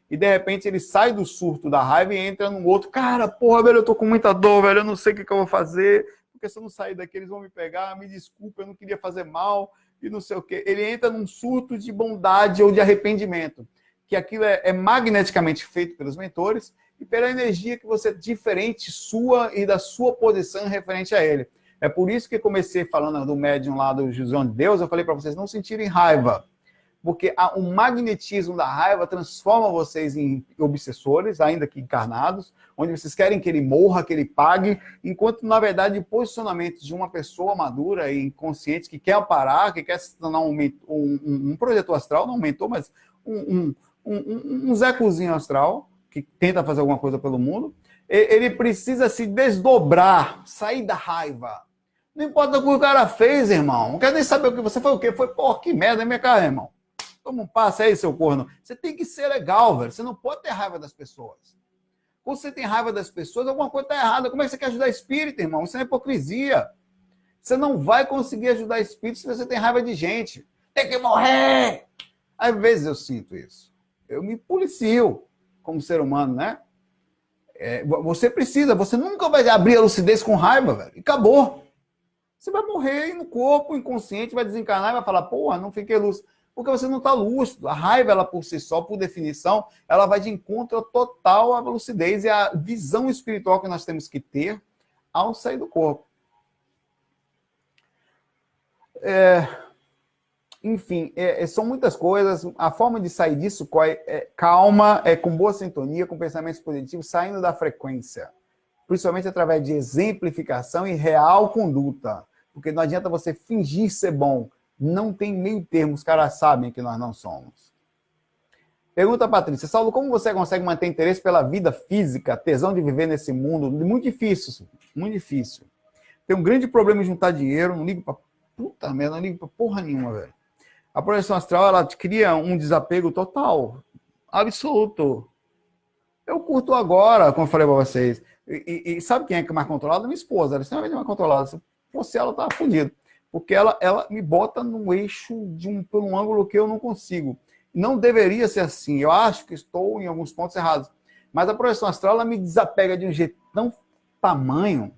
e de repente ele sai do surto da raiva e entra num outro. Cara, porra, velho, eu tô com muita dor, velho, eu não sei o que eu vou fazer, porque se eu não sair daqui eles vão me pegar, me desculpa, eu não queria fazer mal, e não sei o quê. Ele entra num surto de bondade ou de arrependimento, que aquilo é magneticamente feito pelos mentores e pela energia que você diferente sua e da sua posição referente a ele. É por isso que comecei falando do médium lá do João de Deus, eu falei para vocês não sentirem raiva, porque o magnetismo da raiva transforma vocês em obsessores, ainda que encarnados, onde vocês querem que ele morra, que ele pague, enquanto, na verdade, o posicionamento de uma pessoa madura e inconsciente que quer parar, que quer se tornar um projetor astral, não um mentor, mas um Zecozinho astral, que tenta fazer alguma coisa pelo mundo, ele precisa se desdobrar, sair da raiva. Não importa o que o cara fez, irmão. Não quero nem saber o que você foi o quê. Foi, porra, que merda, minha cara, irmão. Toma um passo aí, seu corno. Você tem que ser legal, velho. Você não pode ter raiva das pessoas. Quando você tem raiva das pessoas, alguma coisa está errada. Como é que você quer ajudar espírito, irmão? Isso é hipocrisia. Você não vai conseguir ajudar espírito se você tem raiva de gente. Tem que morrer! Às vezes eu sinto isso. Eu me policio como ser humano, né? Você precisa, você nunca vai abrir a lucidez com raiva, velho. E acabou. Você vai morrer no corpo, inconsciente, vai desencarnar e vai falar, porra, não fiquei lúcido. Porque você não está lúcido. A raiva, ela por si só, por definição, ela vai de encontro total à lucidez e à visão espiritual que nós temos que ter ao sair do corpo. Enfim, são muitas coisas. A forma de sair disso calma, com boa sintonia, com pensamentos positivos, saindo da frequência. Principalmente através de exemplificação e real conduta. Porque não adianta você fingir ser bom. Não tem meio termo, os caras sabem que nós não somos. Pergunta a Patrícia. Saulo, como você consegue manter interesse pela vida física, tesão de viver nesse mundo? Muito difícil, muito difícil. Tem um grande problema em juntar dinheiro, não ligo pra puta merda, não ligo pra porra nenhuma, velho. A projeção astral, ela cria um desapego total, absoluto. Eu curto agora, como eu falei pra vocês. E sabe quem é que é mais controlada? Minha esposa, ela é extremamente mais controlada. Se fosse ela, tava fodido. Porque ela me bota no eixo por um ângulo que eu não consigo. Não deveria ser assim. Eu acho que estou em alguns pontos errados. Mas a projeção astral, ela me desapega de um jeito tão tamanho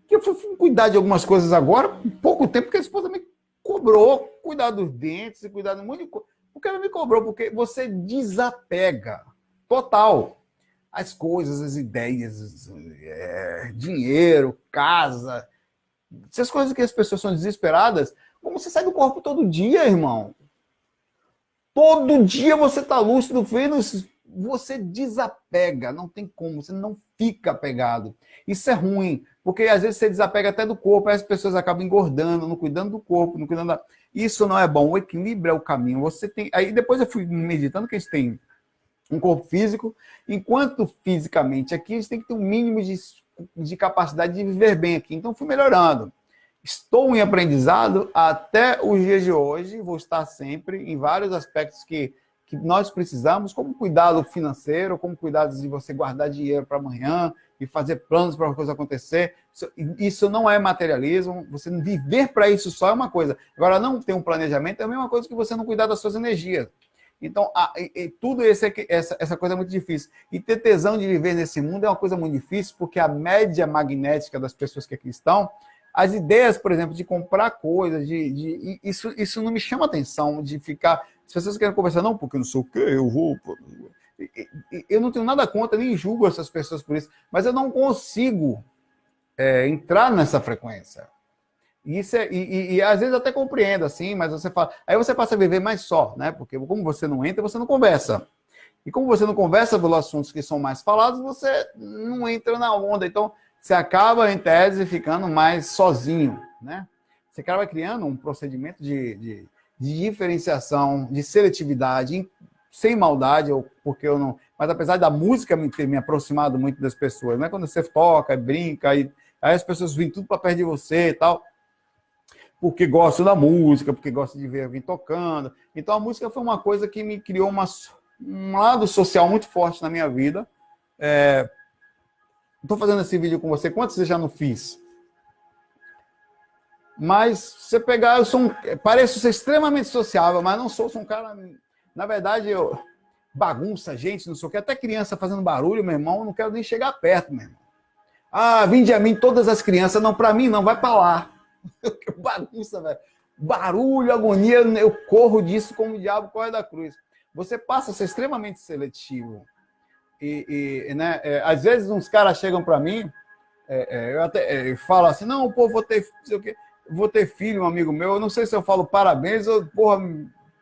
que eu fui cuidar de algumas coisas agora, por pouco tempo, porque a esposa me cobrou cuidar dos dentes e cuidar de um monte de coisa. Porque ela me cobrou, porque você desapega total as coisas, as ideias, dinheiro, casa, essas coisas que as pessoas são desesperadas. Como você sai do corpo todo dia, irmão? Todo dia você está lúcido, vendo, você desapega, não tem como, você não fica apegado. Isso é ruim, porque às vezes você desapega até do corpo, aí as pessoas acabam engordando, não cuidando do corpo, não cuidando da... Isso não é bom, o equilíbrio é o caminho. Você tem... Aí depois eu fui meditando que a gente tem um corpo físico, enquanto fisicamente aqui a gente tem que ter um mínimo de capacidade de viver bem aqui. Então fui melhorando. Estou em aprendizado até os dias de hoje, vou estar sempre em vários aspectos que nós precisamos, como cuidado financeiro, como cuidado de você guardar dinheiro para amanhã e fazer planos para a coisa acontecer. Isso não é materialismo, você viver para isso só é uma coisa. Agora, não ter um planejamento é a mesma coisa que você não cuidar das suas energias. Então, tudo essa coisa é muito difícil. E ter tesão de viver nesse mundo é uma coisa muito difícil, porque a média magnética das pessoas que aqui estão, as ideias, por exemplo, de comprar coisas, isso não me chama atenção, de ficar As pessoas querem conversar, não, porque não sei o quê, eu vou... Eu não tenho nada contra, nem julgo essas pessoas por isso, mas eu não consigo entrar nessa frequência. Isso e às vezes até compreendo, assim, mas você fala... Aí você passa a viver mais só, né? Porque como você não entra, você não conversa. E como você não conversa pelos assuntos que são mais falados, você não entra na onda. Então, você acaba, em tese, ficando mais sozinho, né? Você acaba criando um procedimento de diferenciação, de seletividade, sem maldade, porque eu não... Mas apesar da música ter me aproximado muito das pessoas, né? Quando você toca, brinca, aí as pessoas vêm tudo para perto de você e tal, porque gostam da música, porque gostam de ver alguém tocando. Então a música foi uma coisa que me criou um lado social muito forte na minha vida. Estou fazendo esse vídeo com você, quantos eu já não fiz? Mas você pegar, pareço ser extremamente sociável, mas não sou um cara... Na verdade, eu bagunça, gente, não sei o que, até criança fazendo barulho, meu irmão, não quero nem chegar perto, meu irmão. Ah, vinde a mim todas as crianças, não, para mim não, vai para lá. Bagunça, velho. Barulho, agonia, eu corro disso como o diabo corre da cruz. Você passa a ser extremamente seletivo. Né, às vezes uns caras chegam para mim, eu até falo assim, não, pô, vou ter filho, um amigo meu, eu não sei se eu falo parabéns ou, porra,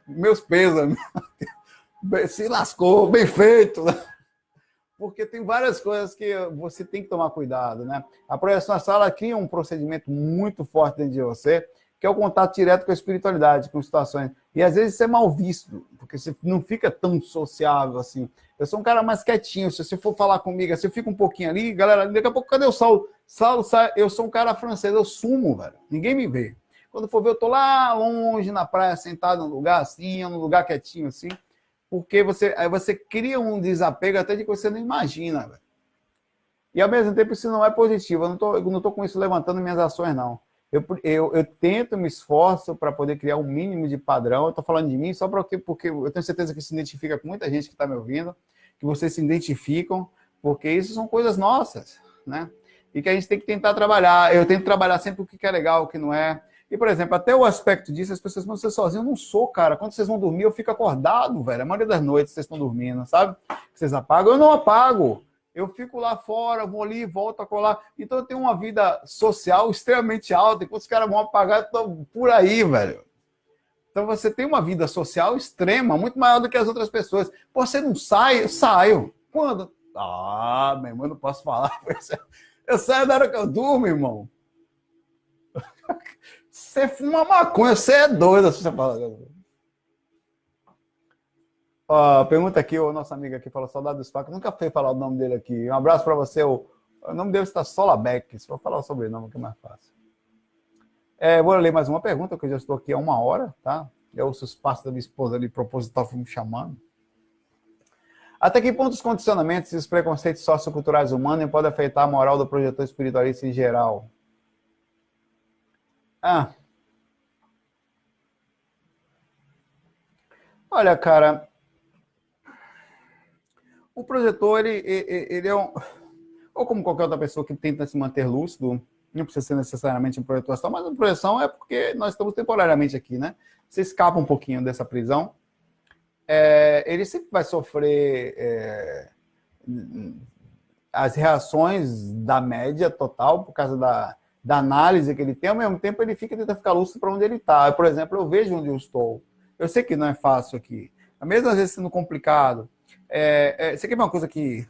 meus pesos, se lascou, bem feito, né? Porque tem várias coisas que você tem que tomar cuidado, né? A projeção astral, ela cria um procedimento muito forte dentro de você, que é o contato direto com a espiritualidade, com situações. E às vezes isso é mal visto, porque você não fica tão sociável assim. Eu sou um cara mais quietinho, se você for falar comigo, se eu fico um pouquinho ali, galera, daqui a pouco, cadê o Saulo? Saulo, eu sou um cara francês, eu sumo, velho. Ninguém me vê. Quando for ver, eu tô lá longe na praia, sentado num lugar assim, num lugar quietinho assim, porque aí você cria um desapego até de que você não imagina, velho. E ao mesmo tempo isso não é positivo, eu não tô com isso levantando minhas ações, não. Eu tento, me esforço para poder criar um mínimo de padrão. Eu estou falando de mim só porque eu tenho certeza que se identifica com muita gente que está me ouvindo, que vocês se identificam, porque isso são coisas nossas, né? E que a gente tem que tentar trabalhar. Eu tento trabalhar sempre o que é legal, o que não é. E, por exemplo, até o aspecto disso, as pessoas vão ser sozinhas. Eu não sou, cara. Quando vocês vão dormir, eu fico acordado, velho. A maioria das noites vocês estão dormindo, sabe? Vocês apagam, eu não apago. Eu fico lá fora, vou ali, volto a colar. Então eu tenho uma vida social extremamente alta. Enquanto os caras vão apagar, estão por aí, velho. Então você tem uma vida social extrema, muito maior do que as outras pessoas. Pô, você não sai? Eu saio. Quando? Ah, meu irmão, eu não posso falar. Eu saio na hora que eu durmo, irmão. Você fuma maconha, você é doido. Você fala... Pergunta aqui, o nosso amigo aqui falou, saudade dos facas. Nunca fui falar o nome dele aqui. Um abraço para você. O nome dele está Solabeck. Se for falar o sobrenome, que é mais fácil. Vou ler mais uma pergunta, que eu já estou aqui há 1 hora, tá? Eu ouço os passos da minha esposa ali, proposital, me chamando. Até que ponto os condicionamentos e os preconceitos socioculturais humanos podem afetar a moral do projetor espiritualista em geral? Olha, cara... O projetor, ele é um... Ou como qualquer outra pessoa que tenta se manter lúcido, não precisa ser necessariamente um projetor astral, mas a projeção é porque nós estamos temporariamente aqui, né? Você escapa um pouquinho dessa prisão. Ele sempre vai sofrer as reações da média total, por causa da análise que ele tem, ao mesmo tempo ele tenta ficar lúcido para onde ele está. Por exemplo, eu vejo onde eu estou. Eu sei que não é fácil aqui. Mesmo às vezes sendo complicado. Você quer ver uma coisa que,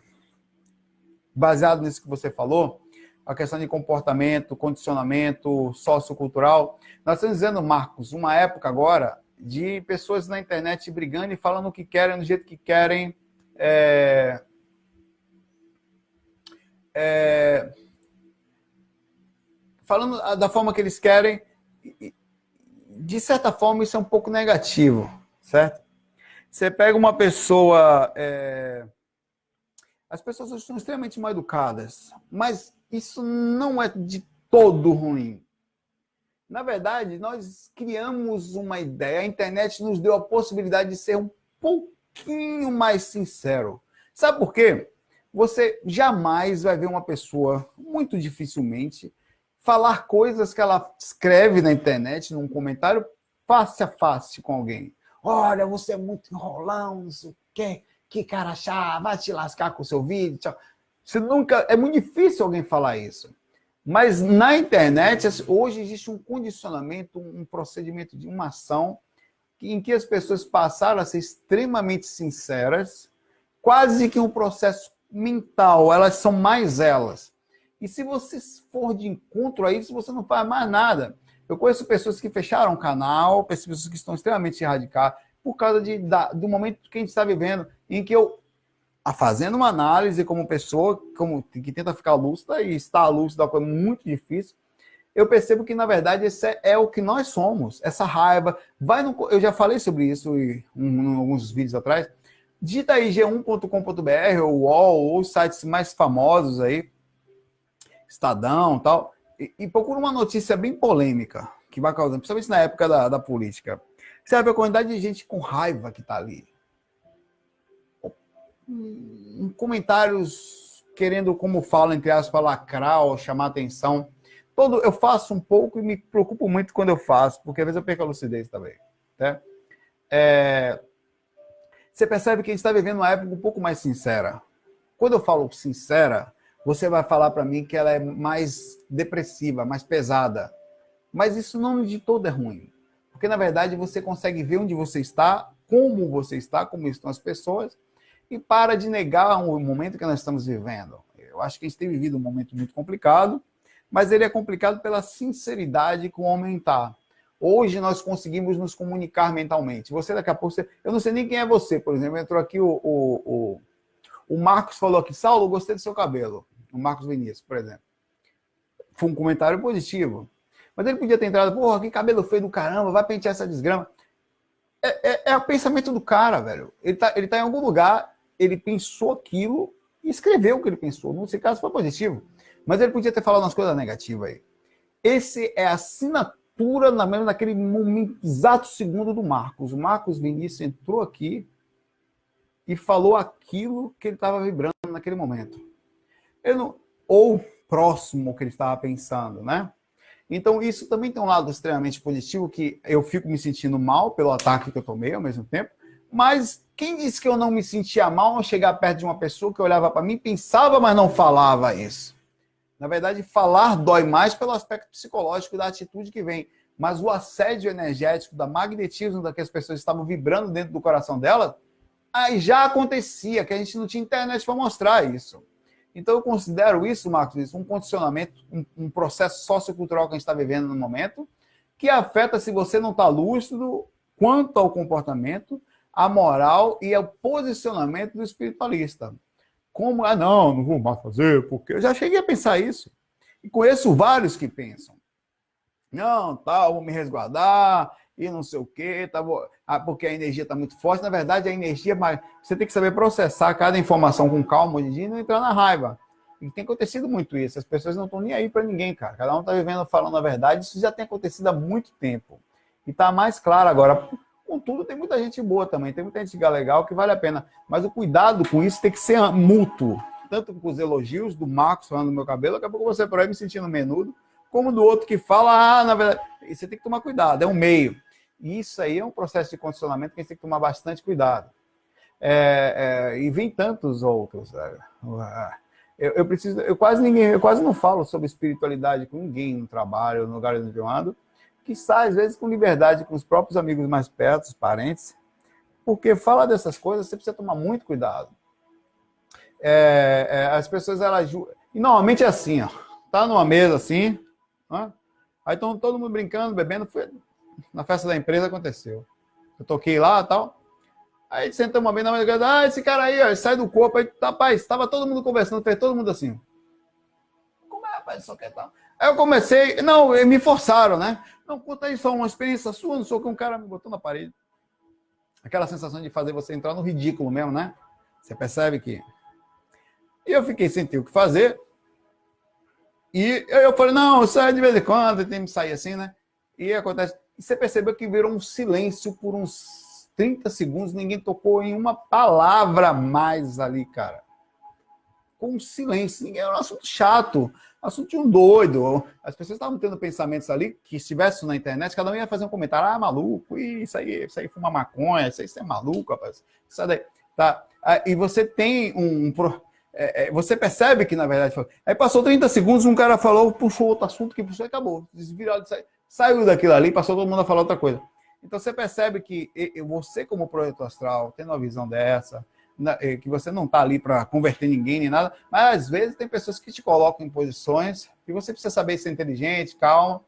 baseado nisso que você falou, a questão de comportamento, condicionamento sociocultural, nós estamos dizendo, Marcos, uma época agora de pessoas na internet brigando e falando o que querem, do jeito que querem, falando da forma que eles querem. De certa forma, isso é um pouco negativo, certo? Você pega uma pessoa... As pessoas são extremamente mal educadas, mas isso não é de todo ruim. Na verdade, nós criamos uma ideia, a internet nos deu a possibilidade de ser um pouquinho mais sincero. Sabe por quê? Você jamais vai ver uma pessoa, muito dificilmente, falar coisas que ela escreve na internet, num comentário, face a face com alguém. olha, você é muito enrolão, não sei o quê, que cara chato, vai te lascar com o seu vídeo, tchau. Você nunca, é muito difícil alguém falar isso. Mas na internet, hoje existe um condicionamento, um procedimento de uma ação em que as pessoas passaram a ser extremamente sinceras, quase que um processo mental, elas são mais elas. E se você for de encontro a isso, você não faz mais nada. Eu conheço pessoas que fecharam o canal, pessoas que estão extremamente radicais, por causa do momento que a gente está vivendo, em que eu, fazendo uma análise como pessoa, que tenta ficar lúcida, e estar lúcida é uma coisa muito difícil, eu percebo que, na verdade, esse é o que nós somos, essa raiva. Eu já falei sobre isso em alguns vídeos atrás. Digita aí g1.com.br, ou UOL, ou os sites mais famosos aí, Estadão e tal, e procura uma notícia bem polêmica, que vai causando, principalmente na época da política. Você vai ver a quantidade de gente com raiva que está ali. Comentários querendo, como fala, entre aspas, lacrar ou chamar atenção. Eu faço um pouco e me preocupo muito quando eu faço, porque às vezes eu perco a lucidez também. Né? Você percebe que a gente está vivendo uma época um pouco mais sincera. Quando eu falo sincera, você vai falar para mim que ela é mais depressiva, mais pesada. Mas isso não de todo é ruim. Porque, na verdade, você consegue ver onde você está, como estão as pessoas, e para de negar o momento que nós estamos vivendo. Eu acho que a gente tem vivido um momento muito complicado, mas ele é complicado pela sinceridade que o homem está. Hoje nós conseguimos nos comunicar mentalmente. Você, daqui a pouco, eu não sei nem quem é você, por exemplo, entrou aqui o Marcos falou aqui, Saulo, gostei do seu cabelo. O Marcos Vinícius, por exemplo. Foi um comentário positivo. Mas ele podia ter entrado, porra, que cabelo feio do caramba, vai pentear essa desgrama. É o pensamento do cara, velho. Ele tá em algum lugar, ele pensou aquilo e escreveu o que ele pensou. Nesse caso foi positivo. Mas ele podia ter falado umas coisas negativas aí. Esse é a assinatura naquele momento, exato segundo do Marcos. O Marcos Vinícius entrou aqui e falou aquilo que ele estava vibrando naquele momento. Ou próximo ao que ele estava pensando, né? Então, isso também tem um lado extremamente positivo, que eu fico me sentindo mal pelo ataque que eu tomei ao mesmo tempo, mas quem disse que eu não me sentia mal ao chegar perto de uma pessoa que olhava para mim, pensava, mas não falava isso? Na verdade, falar dói mais pelo aspecto psicológico da atitude que vem, mas o assédio energético, da magnetismo da que as pessoas estavam vibrando dentro do coração delas, aí já acontecia, que a gente não tinha internet para mostrar isso. Então, eu considero isso, Marcos, um condicionamento, um processo sociocultural que a gente está vivendo no momento, que afeta se você não está lúcido quanto ao comportamento, a moral e ao posicionamento do espiritualista. Como, não vou mais fazer, porque eu já cheguei a pensar isso. E conheço vários que pensam. Não, vou me resguardar, e não sei o quê, porque a energia está muito forte. Na verdade, a energia, você tem que saber processar cada informação com calma hoje em dia e não entrar na raiva. E tem acontecido muito isso. As pessoas não estão nem aí para ninguém, cara. Cada um está vivendo, falando a verdade. Isso já tem acontecido há muito tempo. E está mais claro agora. Contudo, tem muita gente boa também. Tem muita gente legal que vale a pena. Mas o cuidado com isso tem que ser mútuo. Tanto com os elogios do Marcos falando do meu cabelo, daqui a pouco você por aí me sentindo menudo, como do outro que fala, na verdade, você tem que tomar cuidado, é um meio. E isso aí é um processo de condicionamento que a gente tem que tomar bastante cuidado. E vem tantos outros. Eu quase não falo sobre espiritualidade com ninguém no trabalho, no lugar onde eu ando, que sai, às vezes, com liberdade com os próprios amigos mais perto, os parentes, porque falar dessas coisas você precisa tomar muito cuidado. As pessoas, elas... E normalmente é assim, ó. Tá numa mesa assim, ó, aí estão todo mundo brincando, bebendo, na festa da empresa aconteceu. Eu toquei lá e tal. Aí sentamos uma vez na mesa, esse cara aí, ó, ele sai do corpo, aí, rapaz, estava todo mundo conversando, fez todo mundo assim. Como é, rapaz, só que tal? Aí eu comecei, me forçaram, né? Não, conta aí só uma experiência sua, não sou que um cara me botou na parede. Aquela sensação de fazer você entrar no ridículo mesmo, né? Você percebe que... E eu fiquei sem ter o que fazer. E eu falei, não, eu saio de vez em quando, tem que sair assim, né? E acontece... E você percebeu que virou um silêncio por uns 30 segundos, ninguém tocou em uma palavra mais ali, cara. com silêncio. Ninguém era um assunto chato, assunto de um doido. As pessoas estavam tendo pensamentos ali que, se estivesse na internet, cada um ia fazer um comentário. Ah, maluco, isso aí fuma maconha, isso aí é maluco, rapaz. Isso daí, tá? E você tem você percebe que, na verdade, foi. Aí passou 30 segundos, um cara falou, puxou outro assunto, que puxou e acabou. Desvirou, saiu daquilo ali, passou todo mundo a falar outra coisa. Então você percebe que você, como projeto astral, tendo uma visão dessa, que você não está ali para converter ninguém nem nada, mas às vezes tem pessoas que te colocam em posições que você precisa saber ser inteligente, calmo,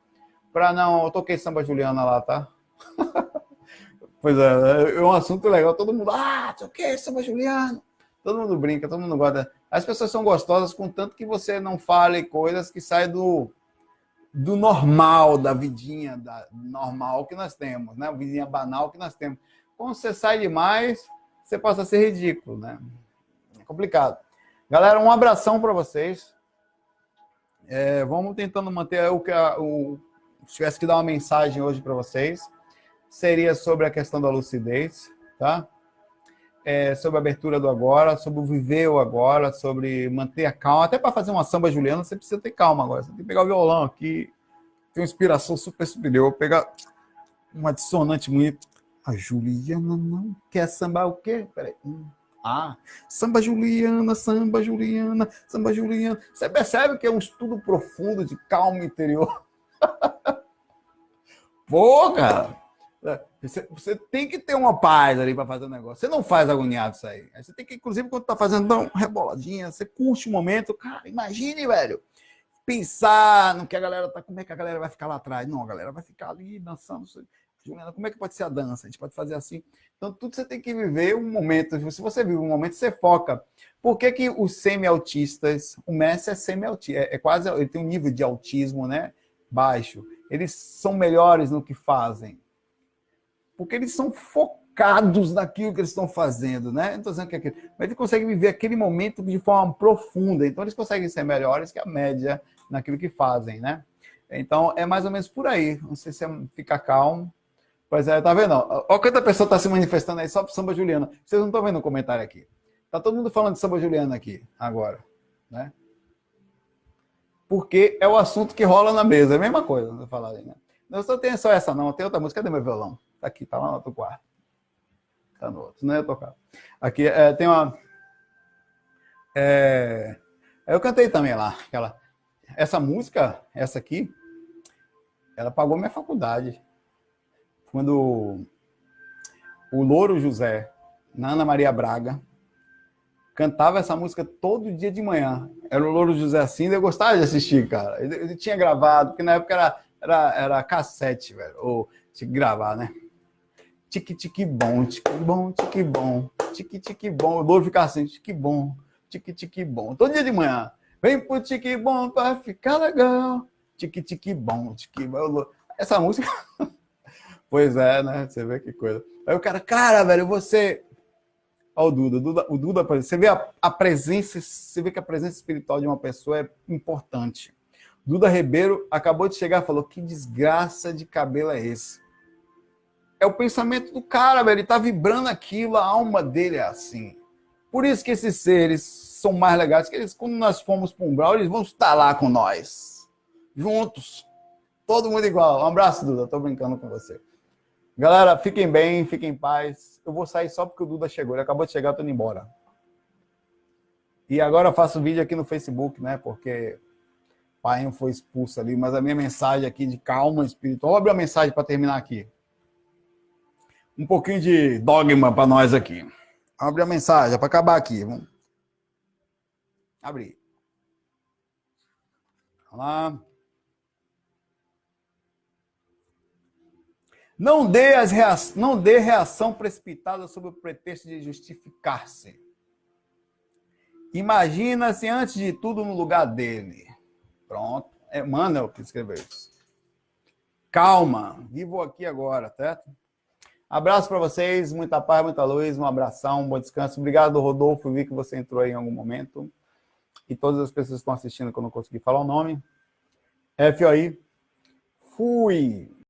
para não... Eu toquei samba Juliana lá, tá? Pois é um assunto legal, todo mundo, toquei samba Juliana. Todo mundo brinca, todo mundo gosta. As pessoas são gostosas, contanto que você não fale coisas que saem do normal, da vidinha normal que nós temos, né? A vidinha banal que nós temos. Quando você sai demais, você passa a ser ridículo, né? É complicado. Galera, um abração para vocês. Vamos tentando manter se tivesse que dar uma mensagem hoje para vocês, seria sobre a questão da lucidez, tá? Sobre a abertura do agora, sobre o viver o agora, sobre manter a calma. Até para fazer uma samba Juliana, você precisa ter calma agora. Você tem que pegar o violão aqui, tem uma inspiração super superior, pegar uma dissonante muito. A Juliana não quer sambar o quê? Peraí. Samba Juliana, samba Juliana, samba Juliana. Você percebe que é um estudo profundo de calma interior? Pô, cara! Você tem que ter uma paz ali para fazer o negócio. Você não faz agoniado isso aí. Você tem que, inclusive, quando tá fazendo uma reboladinha, você curte o momento. Cara, imagine, velho, pensar no que a galera tá, como é que a galera vai ficar lá atrás. Não, a galera vai ficar ali dançando. Juliana, como é que pode ser a dança? A gente pode fazer assim. Então, tudo você tem que viver um momento. Se você vive um momento, você foca. Por que que os semi-autistas, o Messi é semi-autista, quase, ele tem um nível de autismo, né, baixo. Eles são melhores no que fazem. Porque eles são focados naquilo que eles estão fazendo, né? Não estou dizendo que é aquilo, mas eles conseguem viver aquele momento de forma profunda. Então, eles conseguem ser melhores que a média naquilo que fazem, né? Então, é mais ou menos por aí. Não sei se fica calmo. Pois é, tá vendo? Olha quanta pessoa está se manifestando aí só pro samba Juliana. Vocês não estão vendo o comentário aqui. Tá todo mundo falando de samba Juliana aqui, agora, né? Porque é o assunto que rola na mesa. É a mesma coisa, não falar aí, né? Não só tem só essa, não. Tem outra música. Cadê meu violão? Tá aqui, tá lá no outro quarto. Tá no outro, não ia tocar. Aqui tem uma... eu cantei também lá. Essa música, essa aqui, ela pagou minha faculdade. Quando o Louro José, na Ana Maria Braga, cantava essa música todo dia de manhã. Era o Louro José assim, eu gostava de assistir, cara. Ele tinha gravado, porque na época era cassete, velho. Ou tinha que gravar, né? Tique bom, tique bom, tique bom, tique bom. O Louro ficava assim, tique bom, tique bom. Todo dia de manhã. Vem pro tique bom pra ficar legal. Tique bom, tique bom. Essa música... Pois é, né? Você vê que coisa. Aí o cara, velho, você... Olha o Duda, você vê a presença, você vê que a presença espiritual de uma pessoa é importante. Duda Ribeiro acabou de chegar e falou, que desgraça de cabelo é esse? É o pensamento do cara, velho, ele tá vibrando aquilo, a alma dele é assim. Por isso que esses seres são mais legais, que eles, quando nós formos para um umbral, eles vão estar lá com nós. Juntos. Todo mundo igual. Um abraço, Duda, tô brincando com você. Galera, fiquem bem, fiquem em paz. Eu vou sair só porque o Duda chegou. Ele acabou de chegar, eu tô indo embora. E agora eu faço vídeo aqui no Facebook, né? Porque o pai foi expulso ali. Mas a minha mensagem aqui de calma espiritual. Vou abrir uma mensagem para terminar aqui. Um pouquinho de dogma para nós aqui. Vamos abrir a mensagem para acabar aqui. Vamos abrir. Vamos lá. Não dê reação precipitada sob o pretexto de justificar-se. Imagina-se, antes de tudo, no lugar dele. Pronto. Emmanuel que escreveu isso. Calma. Vivo aqui agora, certo? Abraço para vocês. Muita paz, muita luz. Um abração, um bom descanso. Obrigado, Rodolfo. Vi que você entrou aí em algum momento. E todas as pessoas que estão assistindo que eu não consegui falar o nome. FOI. Fui.